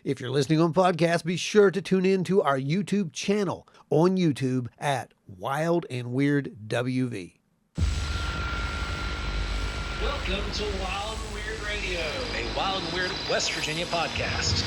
If you're listening on podcast, be sure to tune in to our YouTube channel on YouTube at Wild and Weird WV. Welcome to Wild and Weird Radio, a Wild and Weird West Virginia podcast.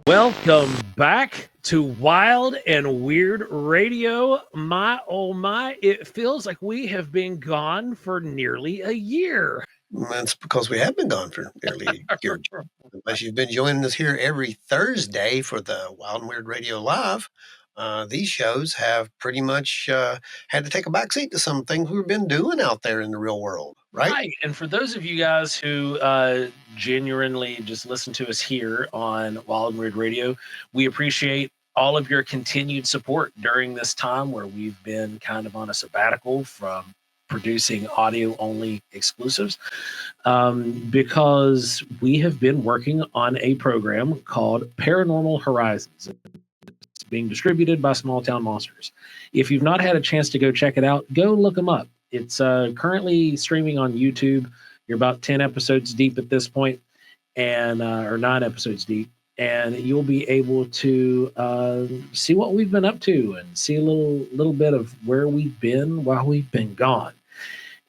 Welcome back to Wild and Weird Radio. My, oh my, it feels like we have been gone for nearly a year. That's because we have been gone for nearly a year. Unless you've been joining us here every Thursday for the Wild and Weird Radio Live, these shows have pretty much had to take a backseat to some things we've been doing out there in the real world, right? Right. And for those of you guys who genuinely just listen to us here on Wild and Weird Radio, we appreciate all of your continued support during this time where we've been kind of on a sabbatical from producing audio-only exclusives, because we have been working on a program called Paranormal Horizons. It's being distributed by Small Town Monsters. If you've not had a chance to go check it out, go look them up. It's currently streaming on YouTube. You're about 10 episodes deep at this point, and or 9 episodes deep, and you'll be able to see what we've been up to and see a little bit of where we've been while we've been gone.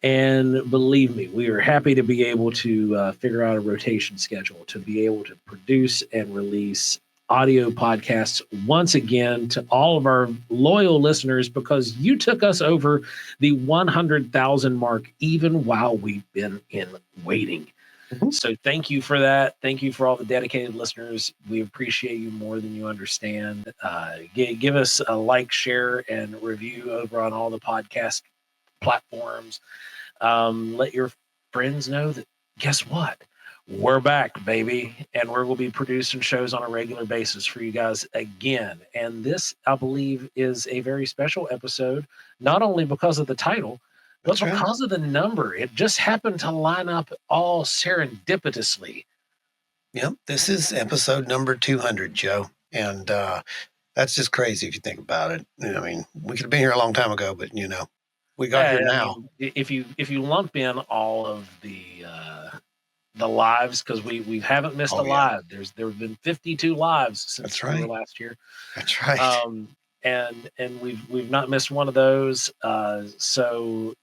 And believe me, we are happy to be able to figure out a rotation schedule to be able to produce and release audio podcasts once again to all of our loyal listeners, because you took us over the 100,000 mark even while we've been in waiting. Mm-hmm. So thank you for that. Thank you for all the dedicated listeners. We appreciate you more than you understand. Give us a like, share, and review over on all the podcast platforms. Let your friends know that, guess what? We're back, baby, and we're going to be producing shows on a regular basis for you guys again. And this, I believe, is a very special episode, not only because of the title, but because of the number. It just happened to line up all serendipitously. Yep, this is episode number 200, Joe. And that's just crazy if you think about it. I mean, we could have been here a long time ago, but, we got here now. I mean, if you lump in all of the lives, because we haven't missed a live. There have been 52 lives since we were last year. That's right. And we've not missed one of those. So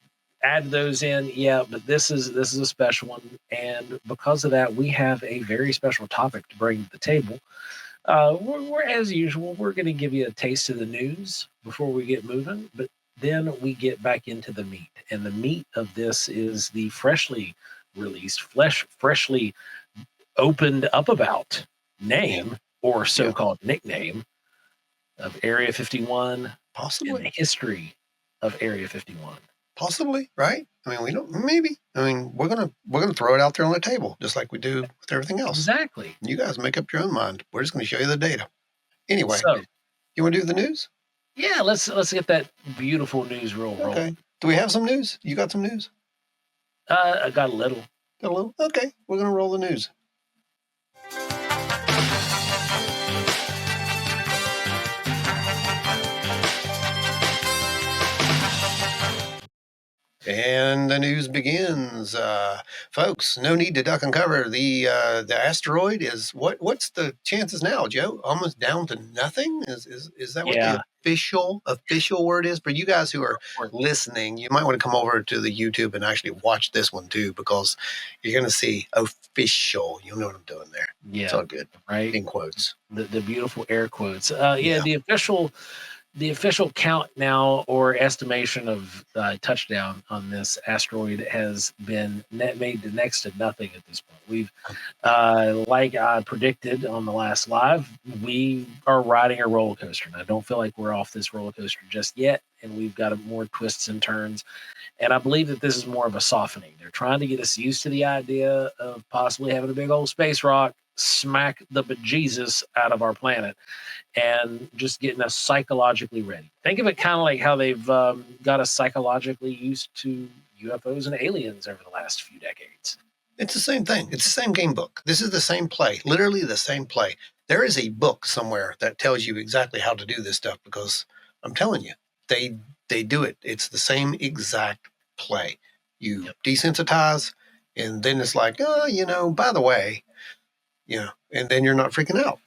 add those in, but this is a special one, and because of that, we have a very special topic to bring to the table. We're as usual, we're going to give you a taste of the news before we get moving, but then we get back into the meat, and the meat of this is the freshly released, freshly opened up about name or so-called nickname of Area 51, possibly, and the history of Area 51. Possibly, right? I mean, we don't. Maybe. I mean, we're gonna throw it out there on the table, just like we do with everything else. Exactly. You guys make up your own mind. We're just going to show you the data. Anyway, so, you want to do the news? Yeah, let's get that beautiful news rolling. Okay. Do we have some news? You got some news? I got a little. Got a little? Okay. We're going to roll the news. And the news begins. Folks, no need to duck and cover. The asteroid is what's the chances now, Joe? Almost down to nothing? Is that what the official word is? For you guys who are listening, you might want to come over to the YouTube and actually watch this one too, because you're going to see official. You'll know what I'm doing there. Yeah. It's all good. Right. In quotes. The beautiful air quotes. The official count now, or estimation of touchdown on this asteroid, has been made to next to nothing at this point. We've, like I predicted on the last live, we are riding a roller coaster, and I don't feel like we're off this roller coaster just yet. and we've got more twists and turns. And I believe that this is more of a softening. They're trying to get us used to the idea of possibly having a big old space rock smack the bejesus out of our planet and just getting us psychologically ready. Think of it kind of like how they've got us psychologically used to UFOs and aliens over the last few decades. It's the same thing. It's the same game book. This is the same play, literally the same play. There is a book somewhere that tells you exactly how to do this stuff because I'm telling you, they do it. It's the same exact play. You desensitize, and then it's like, oh, by the way, and then you're not freaking out.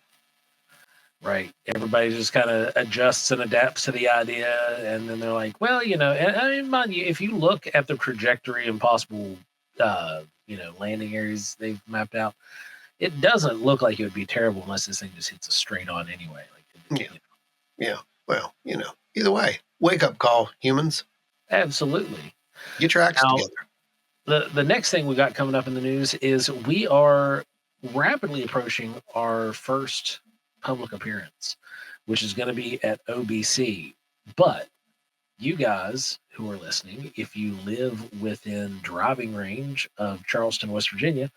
Right. Everybody just kind of adjusts and adapts to the idea. And then they're like, well, and I mean, mind you, if you look at the trajectory and possible, landing areas they've mapped out, it doesn't look like it would be terrible unless this thing just hits us straight on anyway. Yeah. Well, either way, wake up call, humans. Absolutely. Get your acts together. The next thing we got coming up in the news is we are rapidly approaching our first public appearance, which is going to be at OBC. But you guys who are listening, if you live within driving range of Charleston, West Virginia,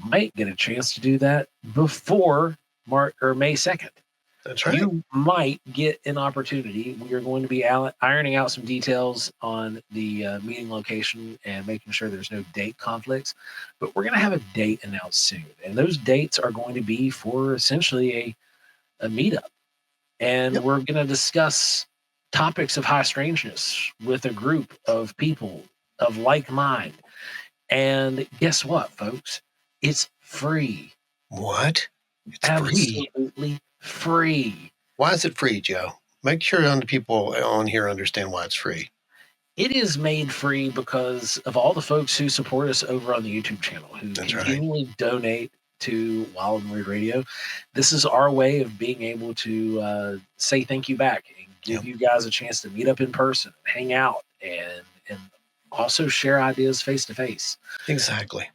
might get a chance to do that before May 2nd. That's right. You might get an opportunity. We are going to be ironing out some details on the meeting location and making sure there's no date conflicts. But we're going to have a date announced soon. And those dates are going to be for essentially a meetup. And we're going to discuss topics of high strangeness with a group of people of like mind. And guess what, folks? It's free. What? It's absolutely free. Why is it free, Joe? Make sure the people on here understand why it's free. It is made free because of all the folks who support us over on the YouTube channel, who continually donate to Wild and Weird Radio. This is our way of being able to say thank you back and give you guys a chance to meet up in person, hang out, and also share ideas face to face. Exactly.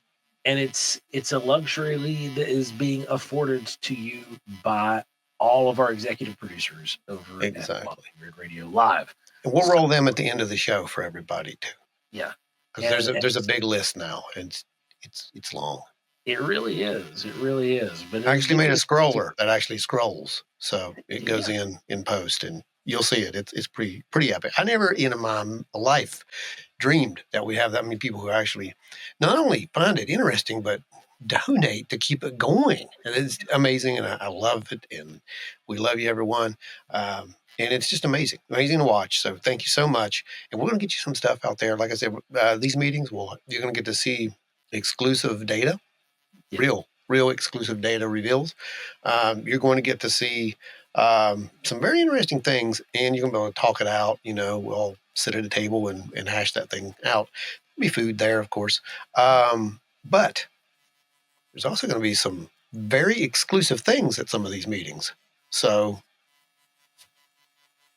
And it's a luxury that is being afforded to you by all of our executive producers over at Wild and Weird Radio Live. And we'll roll them at the end of the show for everybody too. Yeah, because there's a big list now, and it's long. It really is. It really is. But I actually made a scroller that actually scrolls, so it goes in post, and you'll see it. It's pretty epic. I never in my life dreamed that we have that many people who actually not only find it interesting but donate to keep it going. And it's amazing, and I love it, and we love you, everyone. And it's just amazing to watch. So thank you so much. And we're going to get you some stuff out there. Like I said, these meetings, you're going to get to see exclusive data, real exclusive data reveals. You're going to get to see some very interesting things, and you're going to be able to talk it out. We'll sit at a table and hash that thing out. There'll be food there, of course. But there's also going to be some very exclusive things at some of these meetings. So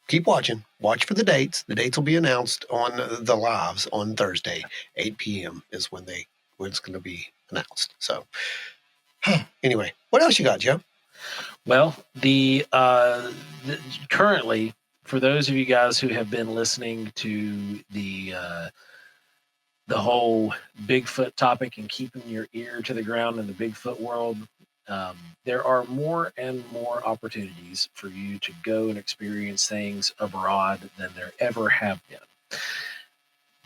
keep watching. Watch for the dates. The dates will be announced on the lives on Thursday, 8 p.m. is when it's going to be announced. So anyway, what else you got, Joe? Well, currently, for those of you guys who have been listening to the whole Bigfoot topic and keeping your ear to the ground in the Bigfoot world, there are more and more opportunities for you to go and experience things abroad than there ever have been.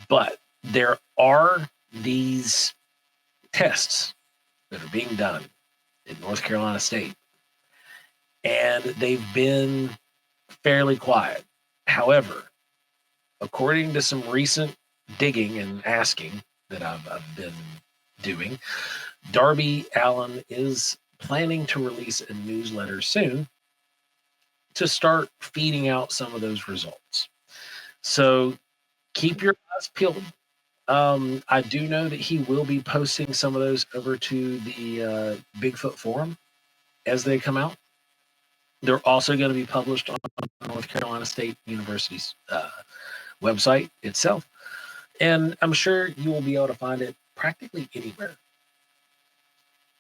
But there are these tests that are being done in North Carolina State, and they've been fairly quiet. However, according to some recent digging and asking that I've been doing, Darby Allen is planning to release a newsletter soon to start feeding out some of those results. So keep your eyes peeled. I do know that he will be posting some of those over to the Bigfoot forum as they come out. They're also going to be published on North Carolina State University's website itself. And I'm sure you will be able to find it practically anywhere.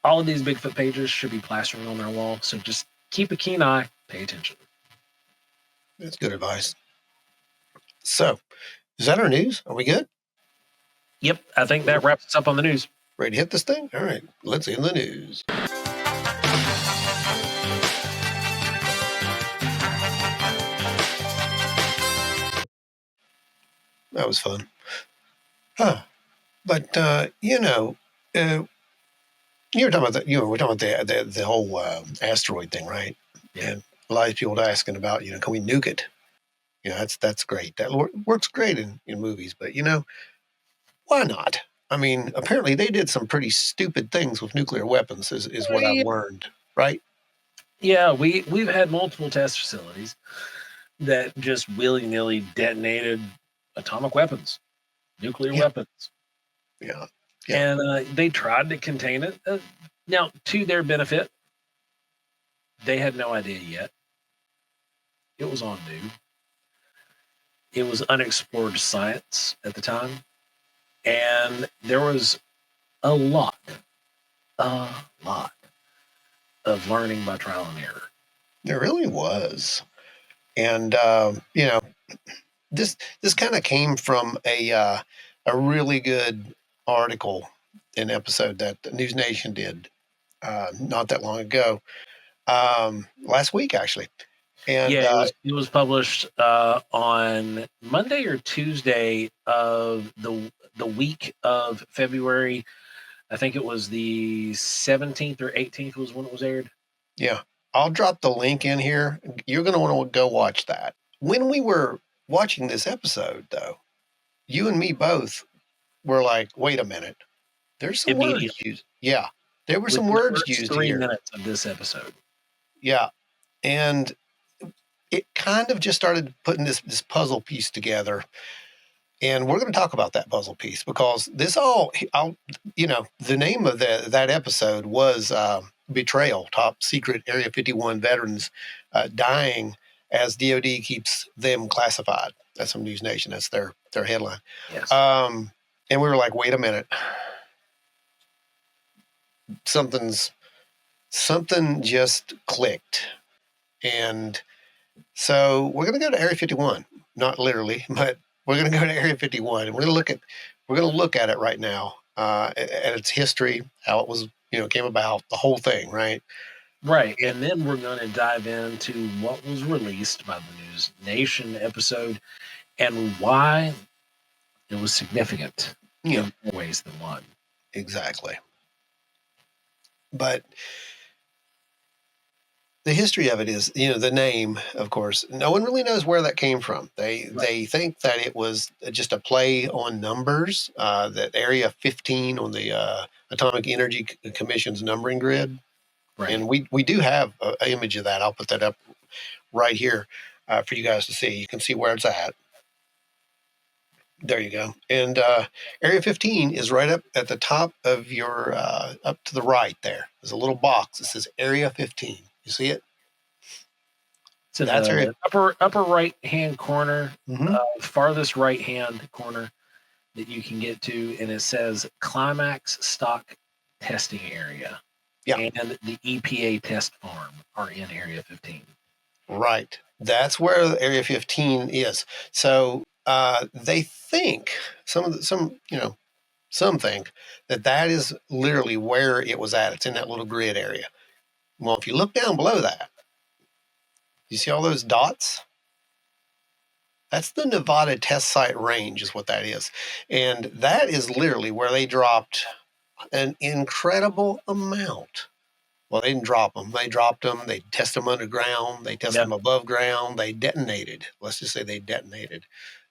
All of these Bigfoot pages should be plastering on their wall, so just keep a keen eye, pay attention. That's good advice. So, is that our news? Are we good? Yep, I think that wraps us up on the news. Ready to hit this thing? All right, let's end the news. That was fun. Huh. But, you were talking about we're talking about the whole asteroid thing, right? Yeah. And a lot of people are asking about, can we nuke it? That's great. That works great in movies, but why not? I mean, apparently they did some pretty stupid things with nuclear weapons, is what I've learned, right? Yeah, we've had multiple test facilities that just willy-nilly detonated atomic weapons, nuclear weapons. Yeah. And they tried to contain it. Now, to their benefit, they had no idea yet. It was on new. It was unexplored science at the time. And there was a lot of learning by trial and error. There really was. And, this kind of came from a really good article, an episode that NewsNation did not that long ago, last week, actually. And yeah, it was published on Monday or Tuesday of the week of February. I think it was the 17th or 18th was when it was aired. Yeah, I'll drop the link in here. You're going to want to go watch that. When we were watching this episode, though, you and me both were like, wait a minute. There's some words used. Yeah, there were some words used 3 here. minutes of this episode. Yeah, and it kind of just started putting this puzzle piece together. And we're going to talk about that puzzle piece because this the name of that episode was Betrayal, Top Secret Area 51 Veterans Dying as DOD Keeps Them Classified. That's from NewsNation. That's their headline. Yes. And we were like, wait a minute. Something just clicked. And so we're going to go to Area 51, not literally, but we're going to go to Area 51 and we're going to look at it right now, at its history, how it was, came about, the whole thing, right? Right. And then we're going to dive into what was released by the News Nation episode and why it was significant in more ways than one. Exactly. But the history of it is, the name, of course, no one really knows where that came from. They think that it was just a play on numbers, that Area 15 on the Atomic Energy Commission's numbering grid. Right. And we do have an image of that. I'll put that up right here for you guys to see. You can see where it's at. There you go. And Area 15 is right up at the top of your, up to the right there. There's a little box that says Area 15. You see it? So that's Area upper right hand corner, farthest right hand corner that you can get to, and it says Climax Stock Testing Area. Yeah. And the EPA test farm are in Area 15. Right. That's where Area 15 is. So they think some think that is literally where it was at. It's in that little grid area. Well, if you look down below that, you see all those dots? That's the Nevada test site range is what that is. And that is literally where they dropped an incredible amount. Well, they didn't drop them. They dropped them. They tested them underground. They tested them above ground. They detonated. Let's just say they detonated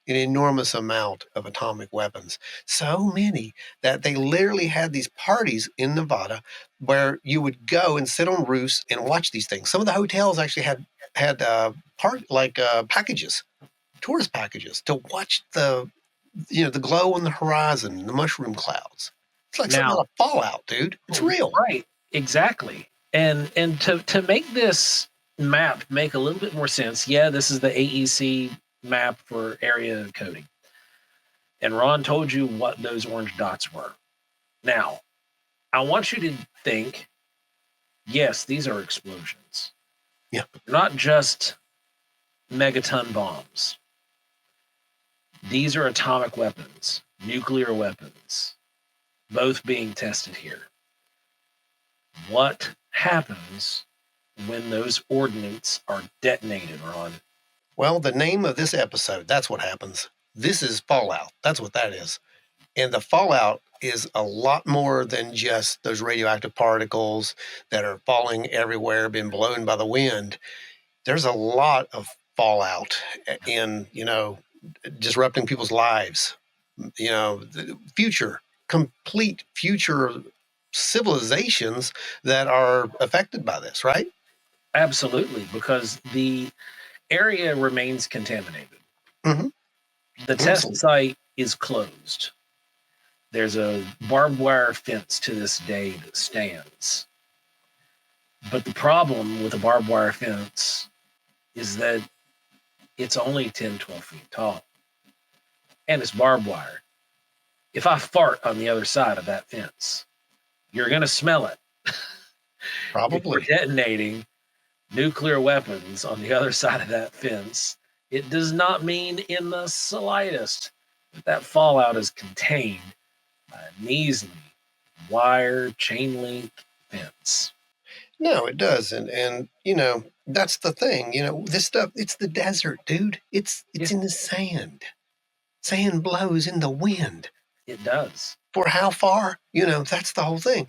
an enormous amount of atomic weapons. So many that they literally had these parties in Nevada where you would go and sit on roofs and watch these things. Some of the hotels actually had packages, tourist packages, to watch the glow on the horizon, the mushroom clouds. It's like something out of Fallout, dude. It's real. Right. Exactly. And to make this map make a little bit more sense, this is the AEC map for area coding. And Ron told you what those orange dots were. Now, I want you to think, yes, these are explosions. Yeah. They're not just megaton bombs. These are atomic weapons, nuclear weapons, both being tested here. What happens when those ordnance are detonated, Ron? Well, the name of this episode, that's what happens. This is fallout. That's what that is. And the fallout is a lot more than just those radioactive particles that are falling everywhere, being blown by the wind. There's a lot of fallout in, disrupting people's lives, the future, complete future civilizations that are affected by this, right? Absolutely, because the area remains contaminated. Mm-hmm. The test site is closed. There's a barbed wire fence to this day that stands. But the problem with a barbed wire fence is that it's only 10, 12 feet tall. And it's barbed wire. If I fart on the other side of that fence, you're going to smell it. Probably. If we're detonating nuclear weapons on the other side of that fence, it does not mean in the slightest that fallout is contained by a measly wire chain link fence. No, it doesn't. And, that's the thing. This stuff, it's the desert, dude. It's in the sand. Sand blows in the wind. It does. For how far? That's the whole thing.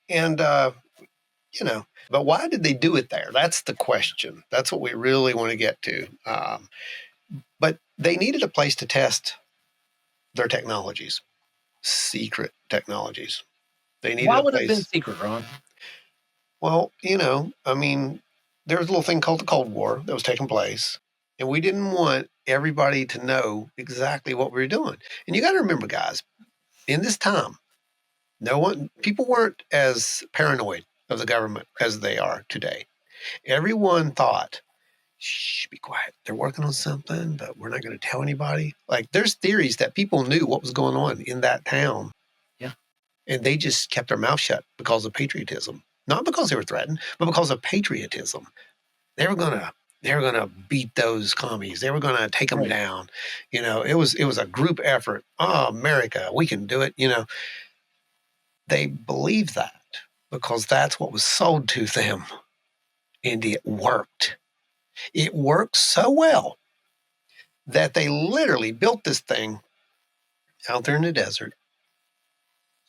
And, but why did they do it there? That's the question. That's what we really want to get to. But they needed a place to test their technologies, secret technologies. They needed Why a would place. it have been secret, Ron? Well, there was a little thing called the Cold War that was taking place, and we didn't want everybody to know exactly what we were doing. And you got to remember, guys, in this time, people weren't as paranoid of the government as they are today. Everyone thought, shh, be quiet. They're working on something, but we're not going to tell anybody. Like, there's theories that people knew what was going on in that town. Yeah. And they just kept their mouth shut because of patriotism. Not because they were threatened, but because of patriotism. They were gonna beat those commies. They were gonna take them down. It was a group effort. Oh, America, we can do it. They believed that because that's what was sold to them, and it worked. It worked so well that they literally built this thing out there in the desert.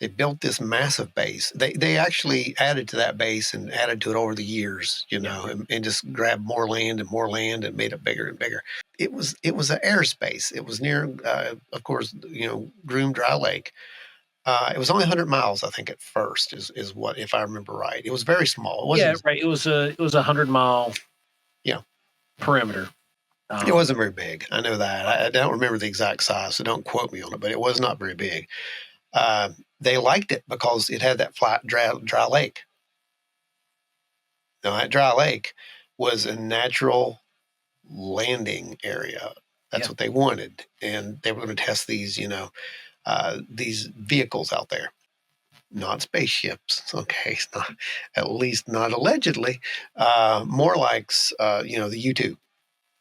They built this massive base. They actually added to that base and added to it over the years, and just grabbed more land and made it bigger and bigger. It was an airspace. It was near, of course, Groom Dry Lake. It was only 100 miles, I think, at first is what, if I remember right. It was very small. It wasn't, right. It was a 100-mile perimeter. It wasn't very big. I know that. I don't remember the exact size, so don't quote me on it, but it was not very big. They liked it because it had that flat, dry lake. Now, that dry lake was a natural landing area. That's what they wanted. And they were going to test these, these vehicles out there. Not spaceships, okay? Not, at least not allegedly. More like, the U-2.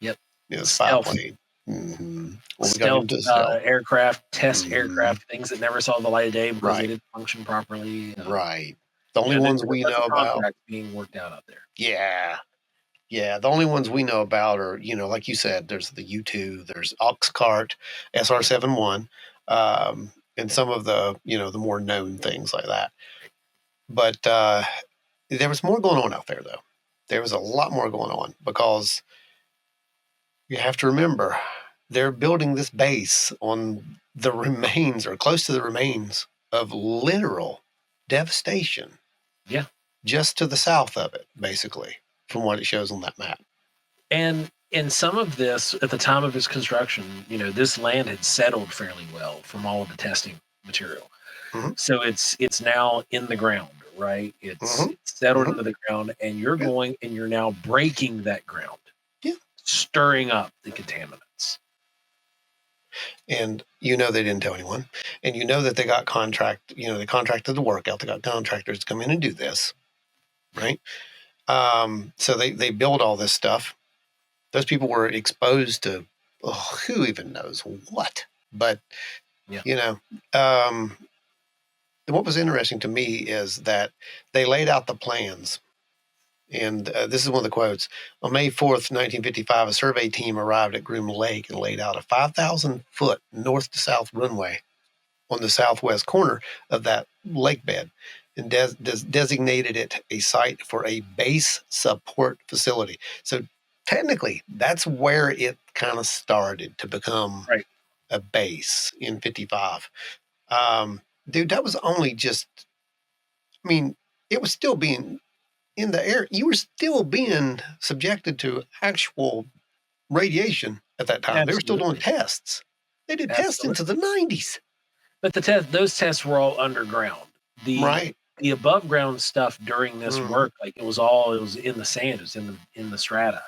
Yep. Spy plane. Mm-hmm. Well, stealth aircraft, test aircraft, things that never saw the light of day because they didn't function properly. Right. The only ones we know about being worked out there. Yeah. Yeah. The only ones we know about are, like you said, there's the U-2, there's Oxcart, SR-71, and some of the, the more known things like that. But there was more going on out there, though. There was a lot more going on because you have to remember, they're building this base on the remains or close to the remains of literal devastation. Yeah. Just to the south of it, basically, from what it shows on that map. And in some of this, at the time of its construction, this land had settled fairly well from all of the testing material. Mm-hmm. So it's now in the ground, right? It's settled into the ground, and you're going and you're now breaking that ground. Stirring up the contaminants. And they didn't tell anyone. And that they got they contracted the work out. They got contractors to come in and do this. Right? So they build all this stuff. Those people were exposed to who even knows what. But, Yeah. you know, what was interesting to me is that they laid out the plans. And this is one of the quotes. On May 4th, 1955, a survey team arrived at Groom Lake and laid out a 5,000-foot north to south runway on the southwest corner of that lake bed and designated it a site for a base support facility. So technically, that's where it kind of started to become Right. a base in 55. Dude, that was only just, I mean, it was still being in the air. You were still being subjected to actual radiation at that time. They were still doing Absolutely. tests. They did tests into the Absolutely. 90s. But those tests were all underground. Right. The above ground stuff during this Mhm. work, like it was in the sand, it was in the strata.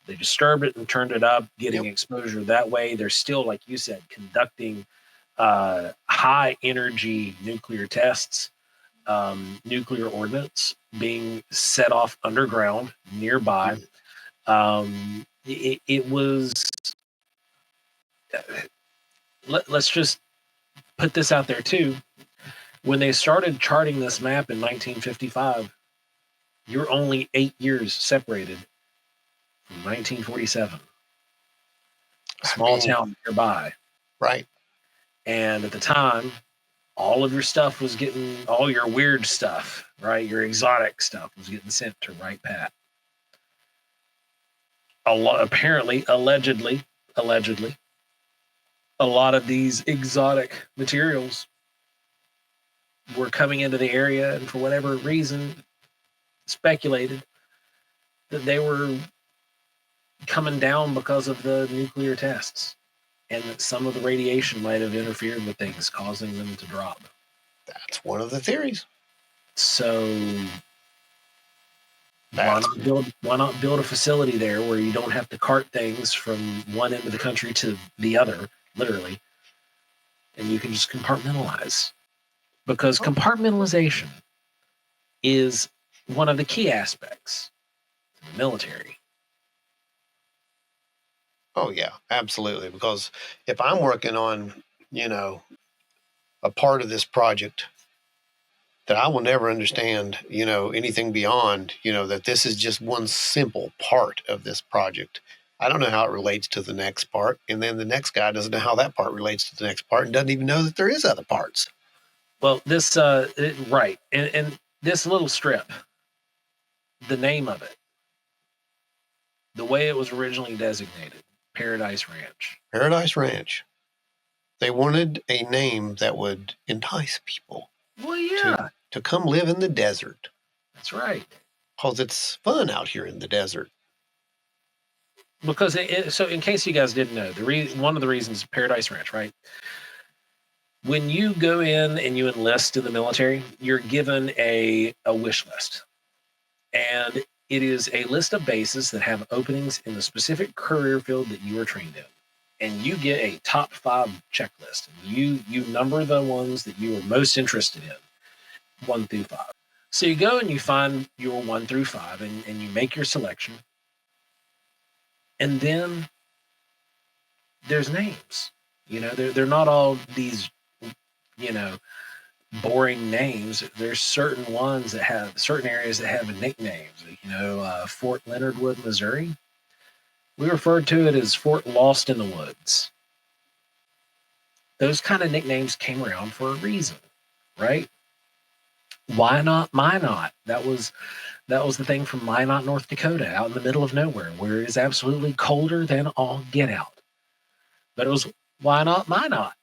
They disturbed it and turned it up, getting Yep. exposure that way. They're still, like you said, conducting high energy nuclear tests, nuclear ordnance being set off underground nearby. It was. Let's just put this out there too. When they started charting this map in 1955, you're only 8 years separated from 1947. Small town nearby. Right. And at the time, all of your stuff was getting, all your weird stuff, right? Your exotic stuff was getting sent to Wright Pat. Apparently, allegedly, a lot of these exotic materials were coming into the area, and for whatever reason, speculated that they were coming down because of the nuclear tests, and that some of the radiation might have interfered with things, causing them to drop. That's one of the theories. So why not build a facility there where you don't have to cart things from one end of the country to the other, literally, and you can just compartmentalize? Because compartmentalization is one of the key aspects of the military. Oh, yeah, absolutely. Because if I'm working on, a part of this project that I will never understand, anything beyond, that this is just one simple part of this project. I don't know how it relates to the next part. And then the next guy doesn't know how that part relates to the next part and doesn't even know that there is other parts. Well, this, right. And this little strip, the name of it, the way it was originally designated, Paradise Ranch. Paradise Ranch. They wanted a name that would entice people. Well, yeah. To come live in the desert. That's right. Because it's fun out here in the desert. Because so, in case you guys didn't know, one of the reasons Paradise Ranch, right? When you go in and you enlist in the military, you're given a wish list, and it is a list of bases that have openings in the specific career field that you are trained in, and you get a top 5 checklist. And you number the ones that you are most interested in, 1 through 5. So you go and you find your 1 through 5, and you make your selection. And then there's names. They're not all these, boring names. There's certain ones that have certain areas that have nicknames. Fort Leonard Wood, Missouri. We referred to it as Fort Lost in the Woods. Those kind of nicknames came around for a reason, right? Why not Minot? That was the thing from Minot, North Dakota, out in the middle of nowhere, where it is absolutely colder than all get out. But it was, why not Minot?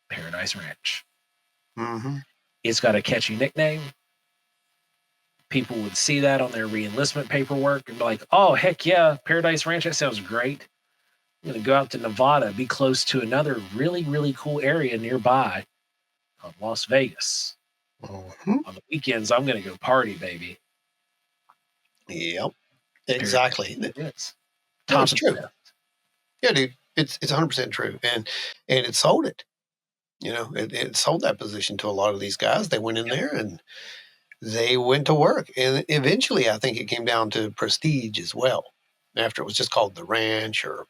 Paradise Ranch. Mm-hmm. It's got a catchy nickname. People would see that on their re-enlistment paperwork and be like, oh, heck yeah, Paradise Ranch, that sounds great. I'm going to go out to Nevada, be close to another really, really cool area nearby called Las Vegas. Mm-hmm. On the weekends, I'm going to go party, baby. Yep, exactly. Yes. No, it's true. Yeah, dude, it's 100% true. And it sold it. It sold that position to a lot of these guys. They went in there and they went to work. And eventually, I think it came down to prestige as well. After it was just called the ranch, or,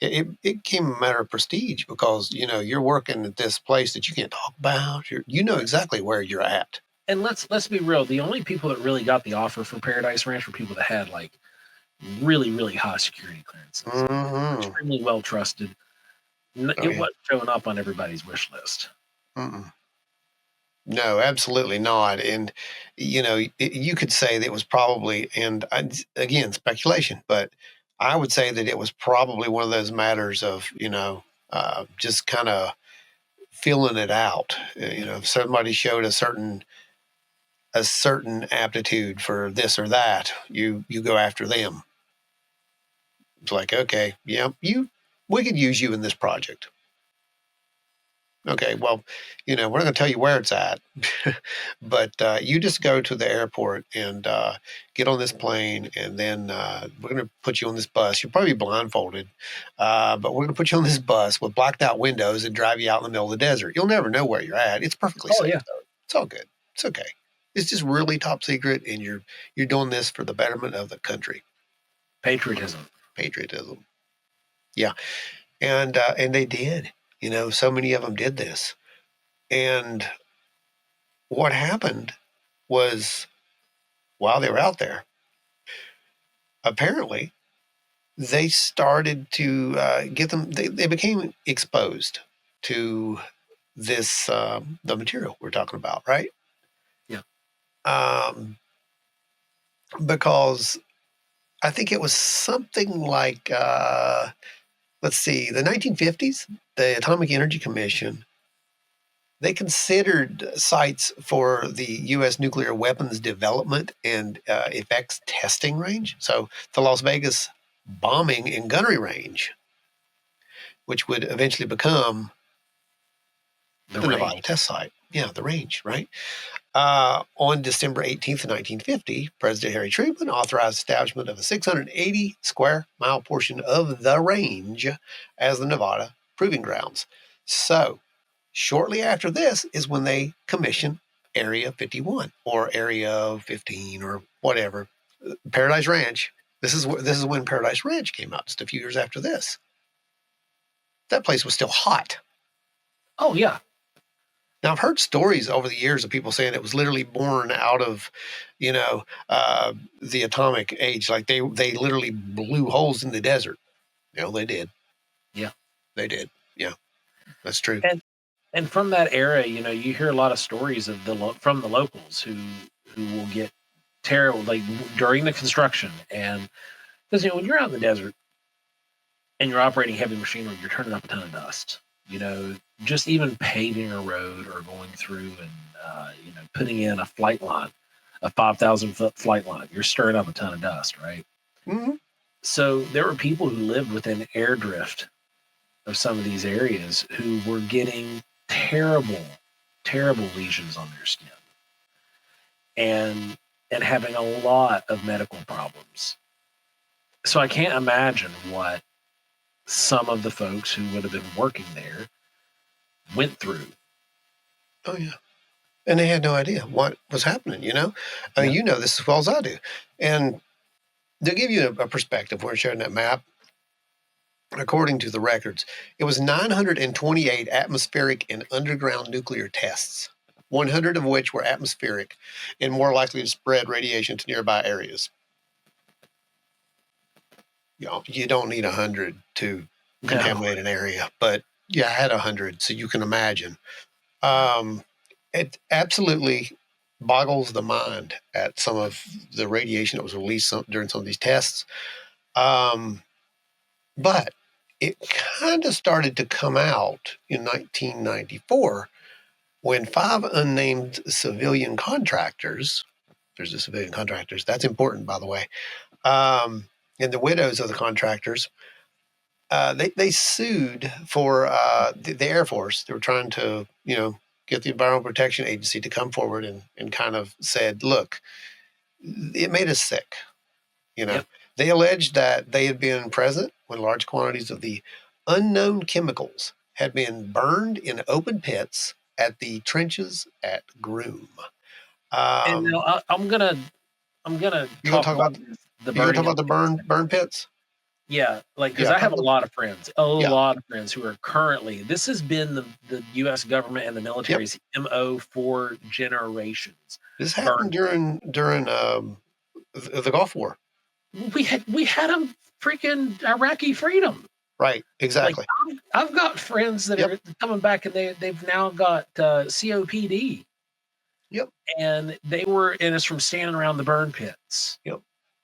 it became a matter of prestige because you're working at this place that you can't talk about. You know exactly where you're at. And let's be real. The only people that really got the offer for Paradise Ranch were people that had like really, really high security clearances, extremely well trusted. Oh, It yeah. wasn't showing up on everybody's wish list. Mm-mm. No, absolutely not. And you could say that it was probably, and again, speculation, but I would say that it was probably one of those matters of just kind of feeling it out. If somebody showed a certain aptitude for this or that, you go after them. It's like, okay, yeah, we could use you in this project. Okay, well, we're not going to tell you where it's at, but you just go to the airport and get on this plane, and then we're going to put you on this bus. You'll probably be blindfolded, but we're going to put you on this bus with blacked out windows and drive you out in the middle of the desert. You'll never know where you're at. It's perfectly Oh safe, yeah, though. It's all good. It's okay. It's just really top secret, and you're doing this for the betterment of the country. patriotism. Patriotism. Yeah, and they did. So many of them did this, and what happened was while they were out there, apparently they started to get them. They became exposed to this the material we're talking about, right? Yeah. Um, because I think it was something like let's see, the 1950s, the Atomic Energy Commission. They considered sites for the U.S. nuclear weapons development and effects testing range. So the Las Vegas bombing and gunnery range, which would eventually become the Nevada test site. Yeah, the range, right? On December 18th, 1950, President Harry Truman authorized establishment of a 680 square mile portion of the range as the Nevada proving grounds. So shortly after this is when they commission Area 51 or Area 15 or whatever, Paradise Ranch. This is when Paradise Ranch came out, just a few years after this. That place was still hot. Oh yeah. Now I've heard stories over the years of people saying it was literally born out of, the atomic age. Like they literally blew holes in the desert. They did. Yeah, they did. Yeah, that's true. And from that era, you hear a lot of stories of from the locals who will get terrible like during the construction, and because when you're out in the desert and you're operating heavy machinery, you're turning up a ton of dust. Just even paving a road or going through and putting in a flight line, a 5,000-foot flight line, you're stirring up a ton of dust, right? Mm-hmm. So there were people who lived within air drift of some of these areas who were getting terrible, terrible lesions on their skin and having a lot of medical problems. So I can't imagine what some of the folks who would have been working there went through. Oh yeah, and they had no idea what was happening. I mean, Yeah. you know this as well as I do, and to give you a perspective, we're showing that map. According to the records, it was 928 atmospheric and underground nuclear tests, 100 of which were atmospheric and more likely to spread radiation to nearby areas. You don't need 100 to contaminate an area, but I had 100, so you can imagine. It absolutely boggles the mind at some of the radiation that was released during some of these tests. But it kind of started to come out in 1994 when 5 unnamed civilian contractors, there's the civilian contractors, that's important, by the way, and the widows of the contractors, they sued for the Air Force. They were trying to, get the Environmental Protection Agency to come forward and kind of said, look, it made us sick. Yep. They alleged that they had been present when large quantities of the unknown chemicals had been burned in open pits at the trenches at Groom. And now I'm gonna You gonna talk talk about about the you gonna talk burning about of the burn pits? Yeah, like, because Yeah, I have a lot of friends, Yeah. who are currently this has been the US government and the Yep. military's MO for generations. This Burn. happened during the Gulf War. We had a freaking Iraqi freedom. Right. Like, Exactly. I've got friends that Yep. are coming back, and they've now got COPD, Yep. and it's from standing around the burn pits. Yep.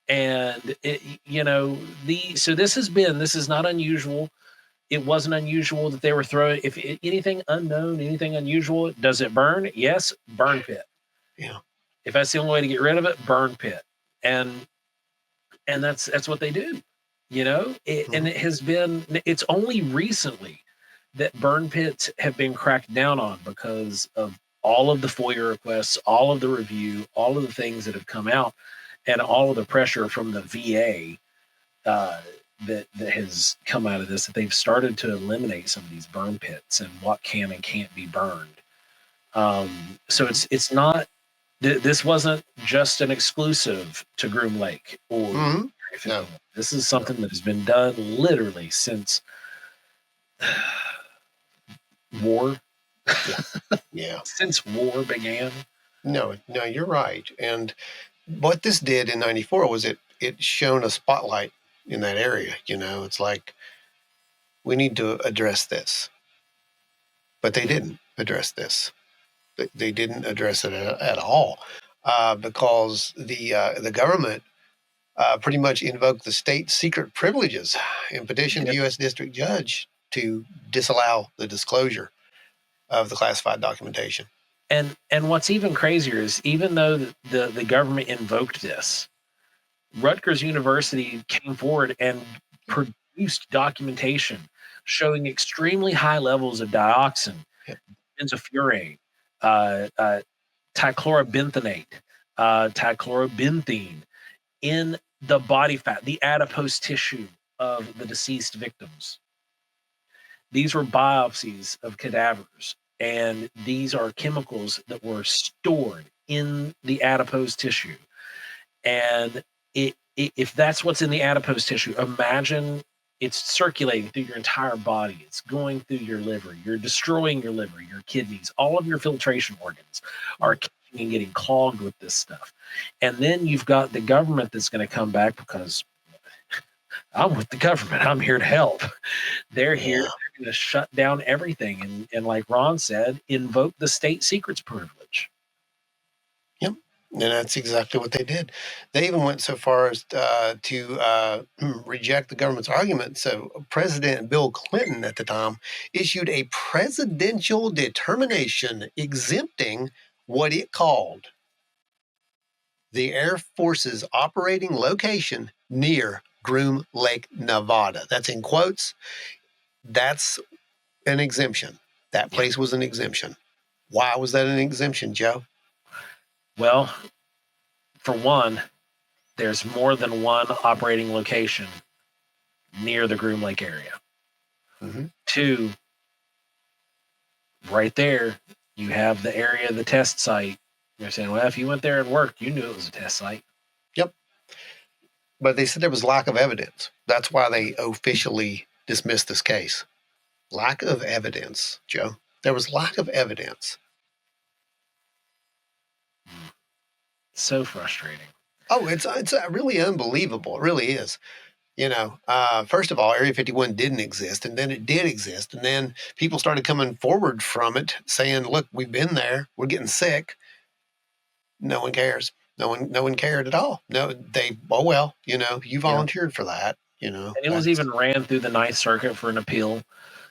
And this is not unusual. It wasn't unusual that they were throwing anything unknown, anything unusual. Does it burn? Yes, burn pit. Yeah. If that's the only way to get rid of it, burn pit. And that's what they do. And it's only recently that burn pits have been cracked down on because of all of the FOIA requests, all of the review, all of the things that have come out, and all of the pressure from the VA that has come out of this, that they've started to eliminate some of these burn pits and what can and can't be burned. So it's not. This wasn't just an exclusive to Groom Lake or No. This is something that has been done literally since war. Yeah. Since war began. No, you're right. And what this did in '94 was it shone a spotlight in that area. It's like, we need to address this, but they didn't address this. They didn't address it at all, because the government pretty much invoked the state secret privileges and petitioned the U.S. District Judge to disallow the disclosure of the classified documentation. And what's even crazier is, even though the government invoked this, Rutgers University came forward and produced documentation showing extremely high levels of dioxin, benzofurane, trichlorobenthenate, trichlorobenthene in the body fat, the adipose tissue of the deceased victims. These were biopsies of cadavers, and these are chemicals that were stored in the adipose tissue. And if that's what's in the adipose tissue, imagine it's circulating through your entire body. It's going through your liver. You're destroying your liver, your kidneys, all of your filtration organs are getting clogged with this stuff. And then you've got the government that's going to come back, because I'm with the government. I'm here to help. They're here. They're going to shut down everything. And like Ron said, invoke the state secrets privilege. Yep. And that's exactly what they did. They even went so far as to reject the government's argument. So President Bill Clinton at the time issued a presidential determination exempting what it called the Air Force's operating location near Groom Lake, Nevada. That's in quotes. That's an exemption. That place was an exemption. Why was that an exemption, Joe? Well, for one, there's more than one operating location near the Groom Lake area. Mm-hmm. Two, right there, you have the area of the test site. You're saying, well, if you went there and worked, you knew it was a test site. Yep. But they said there was lack of evidence. That's why they officially dismissed this case. Lack of evidence, Joe. There was lack of evidence. So frustrating. Oh, it's really unbelievable. It really is. First of all, Area 51 didn't exist, and then it did exist, and then people started coming forward from it saying, look, we've been there, we're getting sick. No one cares. No one cared at all. No, you volunteered for that, And it was even ran through the Ninth Circuit for an appeal,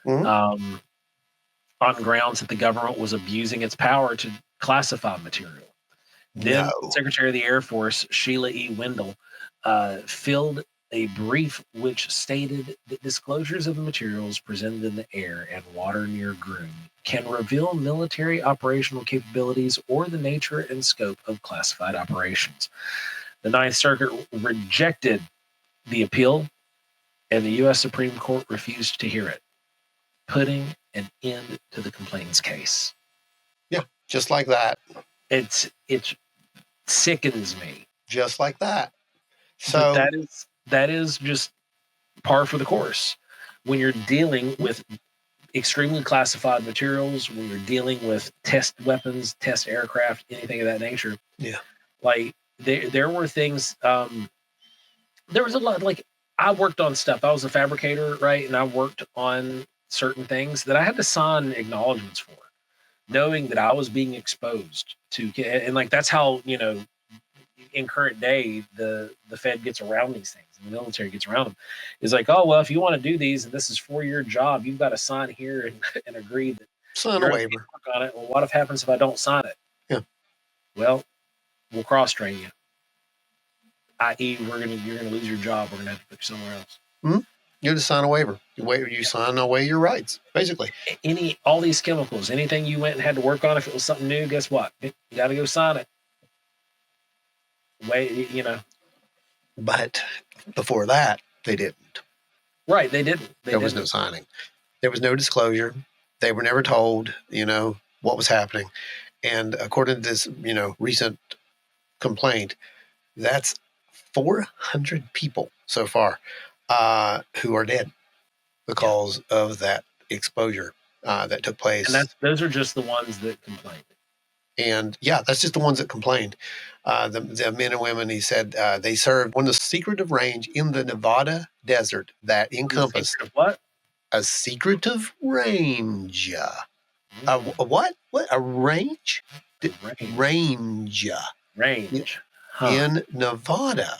on grounds that the government was abusing its power to classify material. Then Secretary of the Air Force, Sheila E. Wendell, filled a brief which stated that disclosures of the materials presented in the air and water near Groom can reveal military operational capabilities or the nature and scope of classified operations. The Ninth Circuit rejected the appeal, and the U.S. Supreme Court refused to hear it, putting an end to the complainant's case. Yeah, just like that. It sickens me. Just like that. So that is just par for the course when you're dealing with extremely classified materials, when you're dealing with test weapons, test aircraft, anything of that nature. Yeah. Like there were things, there was a lot, like I worked on stuff. I was a fabricator, right? And I worked on certain things that I had to sign acknowledgments for, knowing that I was being exposed to, and like, that's how, in current day, the Fed gets around these things and the military gets around them. Is like, oh, well, if you want to do these and this is for your job, you've got to sign here and agree that Sign a you're waiver. work on it. Well, what if happens if I don't sign it? Yeah. Well, we'll cross train you. I.e., you're gonna lose your job. We're gonna have to put you somewhere else. Mm-hmm. You just sign a waiver. You sign away your rights, basically. All these chemicals, anything you went and had to work on, if it was something new, guess what? You got to go sign it. But before that, they didn't. Right, they didn't. There was no signing. There was no disclosure. They were never told, what was happening. And according to this, recent complaint, that's 400 people so far who are dead because of that exposure that took place. And those are just the ones that complained. And that's just the ones that complained. The men and women, he said, they served on the secretive range in the Nevada desert that encompassed what? A secretive range. A what? What? A range? Range. Huh. In Nevada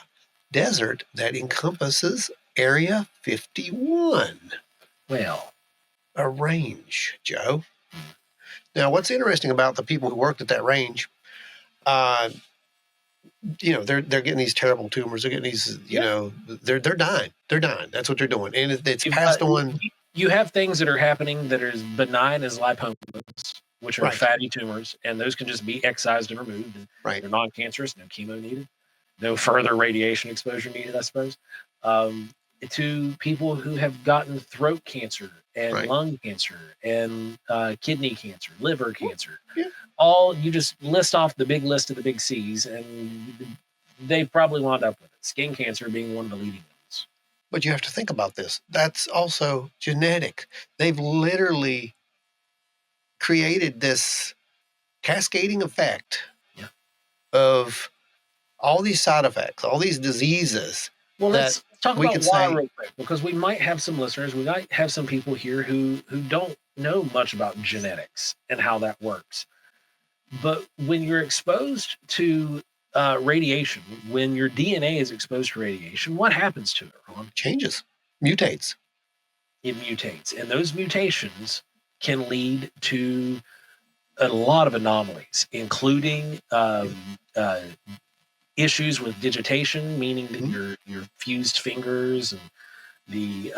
desert that encompasses Area 51. Well, a range, Joe. Now, what's interesting about the people who worked at that range, they're getting these terrible tumors. They're getting these, they're dying. They're dying. That's what they're doing, and it's passed on. You have things that are happening that are as benign as lipomas, which are fatty tumors, and those can just be excised and removed. And they're non-cancerous, no chemo needed, no further radiation exposure needed, I suppose. To people who have gotten throat cancer and lung cancer and kidney cancer, liver cancer. Yeah. All, you just list off the big list of the big C's, and they probably wound up with it. Skin cancer being one of the leading ones. But you have to think about this. That's also genetic. They've literally created this cascading effect of all these side effects, all these diseases. Well, let's talk about why real quick, because we might have some listeners, we might have some people here who don't know much about genetics and how that works. But when you're exposed to radiation, when your DNA is exposed to radiation, what happens to it, Ron? Changes, mutates. It mutates. And those mutations can lead to a lot of anomalies, including issues with digitation, meaning that your fused fingers and the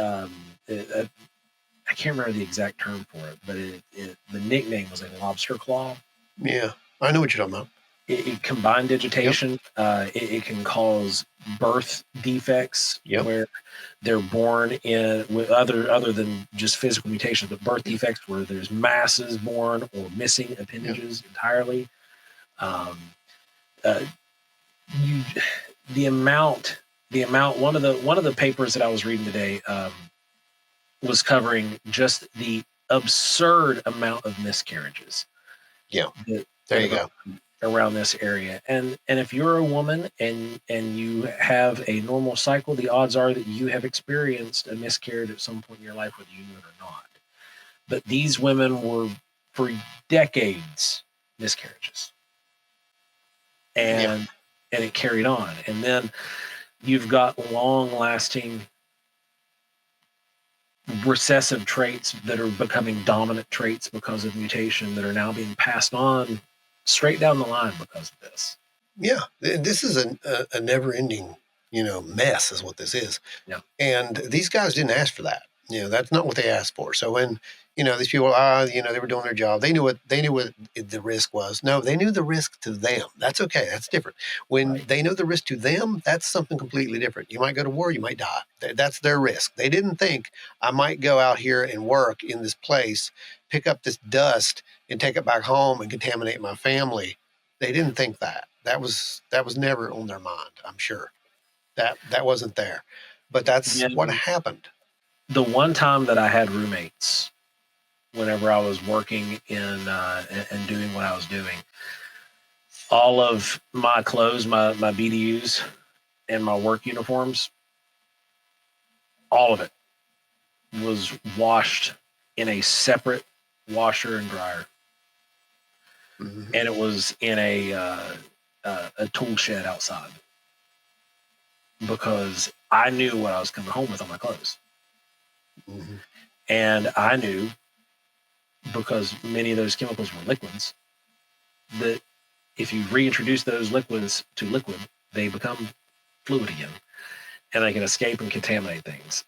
I can't remember the exact term for it, but the nickname was like lobster claw. Yeah, I know what you're talking about. It combined digitation. It can cause birth defects where they're born in with other than just physical mutations, but birth defects where there's masses born or missing appendages entirely. The amount. One of the papers that I was reading today was covering just the absurd amount of miscarriages. Yeah, there you go. Around this area, and if you're a woman and you have a normal cycle, the odds are that you have experienced a miscarriage at some point in your life, whether you knew it or not. But these women were for decades miscarriages, and it carried on, and then you've got long-lasting recessive traits that are becoming dominant traits because of mutation that are now being passed on straight down the line because of this. Yeah, this is a never-ending, mess is what this is. Yeah. And these guys didn't ask for that. That's not what they asked for. So when, these people, they were doing their job. They knew what the risk was. No, they knew the risk to them. That's okay. That's different. When they know the risk to them, that's something completely different. You might go to war, you might die. That's their risk. They didn't think I might go out here and work in this place, pick up this dust and take it back home and contaminate my family. They didn't think that. That was never on their mind, I'm sure. That wasn't there. but that's And what happened. the one time that I had roommates, whenever I was working in and doing what I was doing, all of my clothes, my BDUs, and my work uniforms, all of it was washed in a separate washer and dryer, Mhm. and it was in a tool shed outside because I knew what I was coming home with on my clothes, Mhm. and I knew because many of those chemicals were liquids that if you reintroduce those liquids to liquid, they become fluid again, and they can escape and contaminate things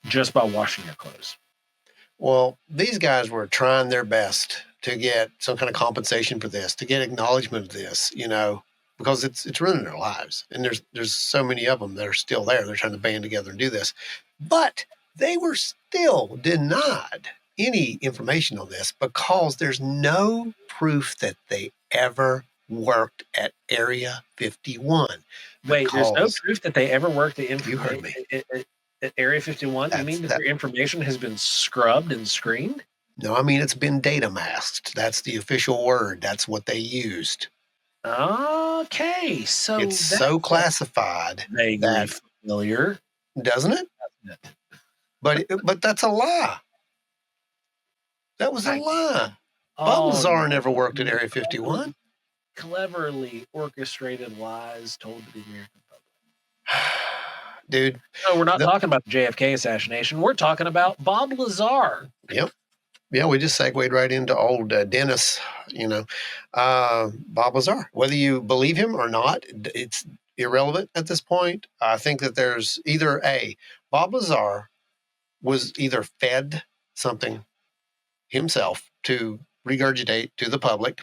just by washing your clothes. Well, these guys were trying their best to get some kind of compensation for this, to get acknowledgement of this, because it's ruining their lives. And there's so many of them that are still there. They're trying to band together and do this. But they were still denied any information on this because there's no proof that they ever worked at Area 51. Wait, there's no Because proof that they ever worked at, you heard me. at Area 51? You That's mean that that. their information has been scrubbed and screened? No, I mean, it's been data masked. That's the official word. That's what they used. Okay, so It's so that's classified vaguely that, familiar. doesn't it? But that's a lie. That was a I, lie. Bob oh, Lazar never worked at Area 51. cleverly orchestrated lies told to the American public. Dude, No, we're not the, talking about the JFK assassination. We're talking about Bob Lazar. yep. Yeah, we just segued right into old Dennis, Bob Lazar. Whether you believe him or not, it's irrelevant at this point. I think that there's either Bob Lazar was either fed something himself to regurgitate to the public,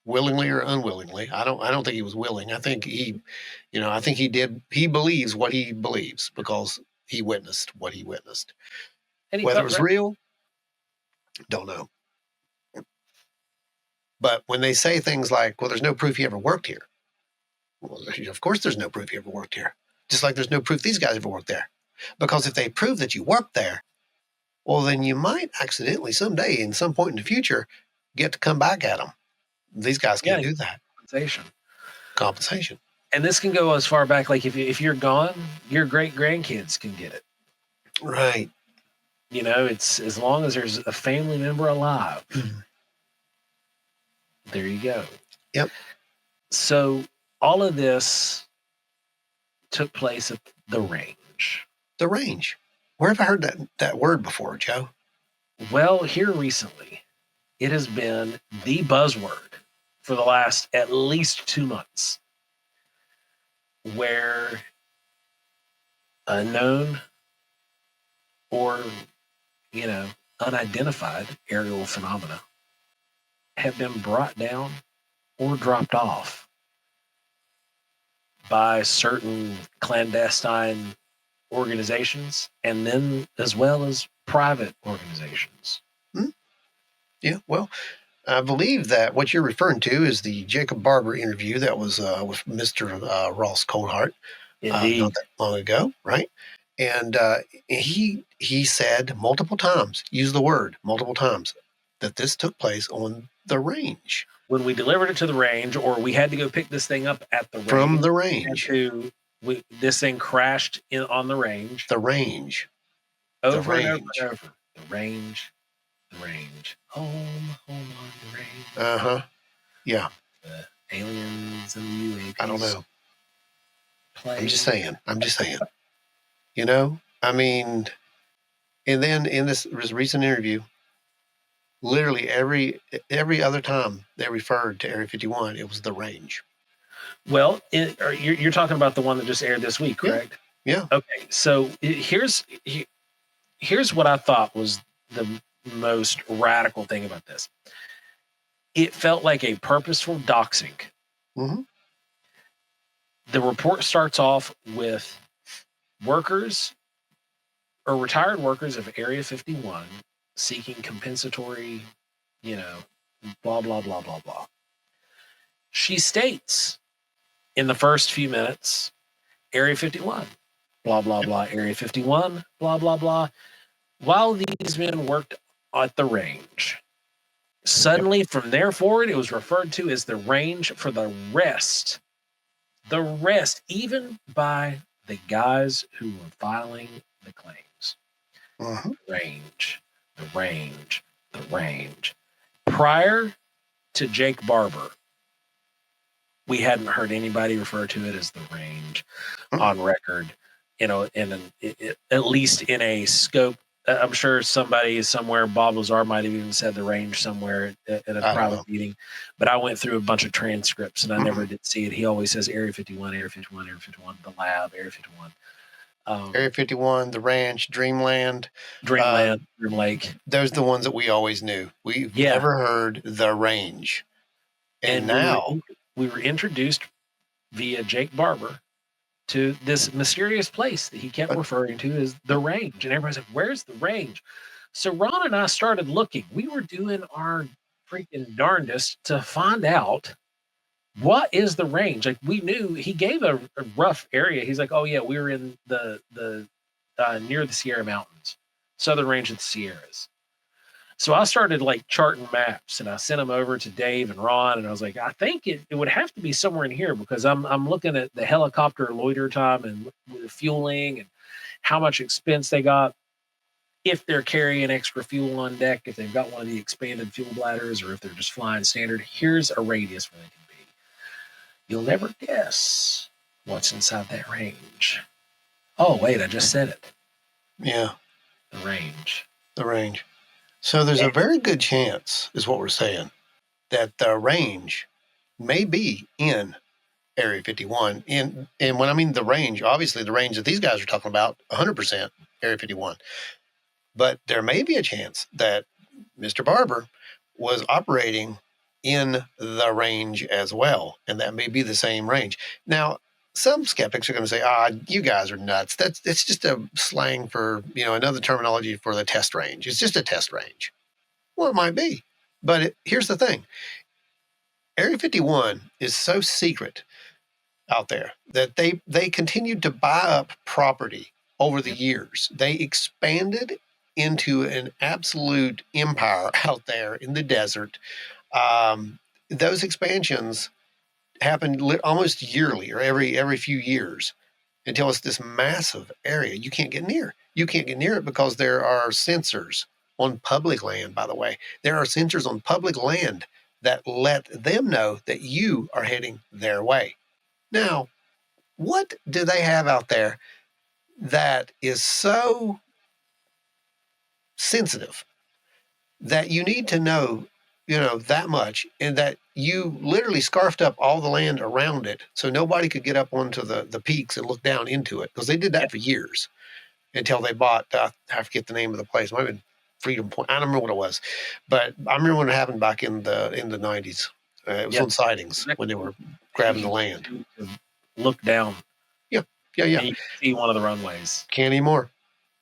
willingly or unwillingly. I don't think he was willing. I think he believes what he believes because he witnessed what he witnessed. And he Whether it felt was great. real, don't know. But when they say things like, well, there's no proof he ever worked here. Well, of course there's no proof he ever worked here. Just like there's no proof these guys ever worked there. Because if they prove that you worked there, well, then you might accidentally someday, in some point in the future, get to come back at them. These guys can't do that. Compensation. And this can go as far back, like if you're gone, your great grandkids can get it. Right. It's as long as there's a family member alive. There you go. Yep. So all of this took place at the range. The range. Where have I heard that word before, Joe? Well, here recently, it has been the buzzword for the last at least 2 months, where unknown or, unidentified aerial phenomena have been brought down or dropped off by certain clandestine organizations and then as well as private organizations. Yeah, well, I believe that what you're referring to is the Jacob Barber interview that was with Mr. Ross Coldheart Indeed. not that long ago, right? And he said multiple times, used the word multiple times, that this took place on the range. When we delivered it to the range, or we had to go pick this thing up at the range. From the range. This thing crashed on the range. The range. Over and over and over. The range. Home on the range. Uh-huh. Yeah. The aliens and the UAPs. I don't know. Play. I'm just saying. I mean, and then in this recent interview, literally every other time they referred to Area 51, it was the range. Well, you're talking about the one that just aired this week, correct? Yeah. Okay, so here's what I thought was the most radical thing about this. It felt like a purposeful doxing. Mm-hmm. The report starts off with workers or retired workers of Area 51 seeking compensatory, blah, blah, blah, blah, blah. She states in the first few minutes Area 51, blah, blah, blah, Area 51, blah, blah, blah. While these men worked at the range, suddenly from there forward, it was referred to as the range for the rest. The rest, even by the guys who were filing the claims. Mm-hmm. Range, the range, the range. Prior to Jake Barber, we hadn't heard anybody refer to it as the range on record, you know, at least in a scope. I'm sure somebody somewhere, Bob Lazar might have even said the range somewhere at a private meeting, but I went through a bunch of transcripts and I never did see it. He always says Area 51, Area 51, Area 51, the lab, Area 51. Area 51, the ranch, Dreamland, Dream Lake. Those are the ones that we always knew. We've never heard the range. And now we were introduced via Jake Barber to this mysterious place that he kept referring to as the range. And everybody's like, where's the range? So Ron and I started looking. We were doing our freaking darndest to find out what is the range. Like, we knew he gave a rough area. He's like, oh yeah, we were in the near the Sierra Mountains, southern range of the Sierras. So I started like charting maps and I sent them over to Dave and Ron. And I was like, I think it would have to be somewhere in here because I'm looking at the helicopter loiter time and the fueling and how much expense they got. If they're carrying extra fuel on deck, if they've got one of the expanded fuel bladders, or if they're just flying standard, here's a radius where they can be. You'll never guess what's inside that range. Oh, wait, I just said it. Yeah. The range. The range. So there's a very good chance, is what we're saying, that the range may be in Area 51. And when I mean the range, obviously the range that these guys are talking about, 100% Area 51. But there may be a chance that Mr. Barber was operating in the range as well, and that may be the same range. Now, some skeptics are going to say, you guys are nuts. It's just a slang for, another terminology for the test range. It's just a test range. Well, it might be. But here's the thing. Area 51 is so secret out there that they continued to buy up property over the years. They expanded into an absolute empire out there in the desert. Those expansions happened almost yearly or every few years until it's this massive area you can't get near. You can't get near it because there are sensors on public land, by the way. There are sensors on public land that let them know that you are heading their way. Now, what do they have out there that is so sensitive that you need to know, that much, and that you literally scarfed up all the land around it so nobody could get up onto the peaks and look down into it? Because they did that for years until they bought, I forget the name of the place. It might have been Freedom Point. I don't remember what it was, but I remember when it happened back in the 90s. It was on sightings when they were grabbing the land. Look down. Yeah. And you can see one of the runways. Can't anymore.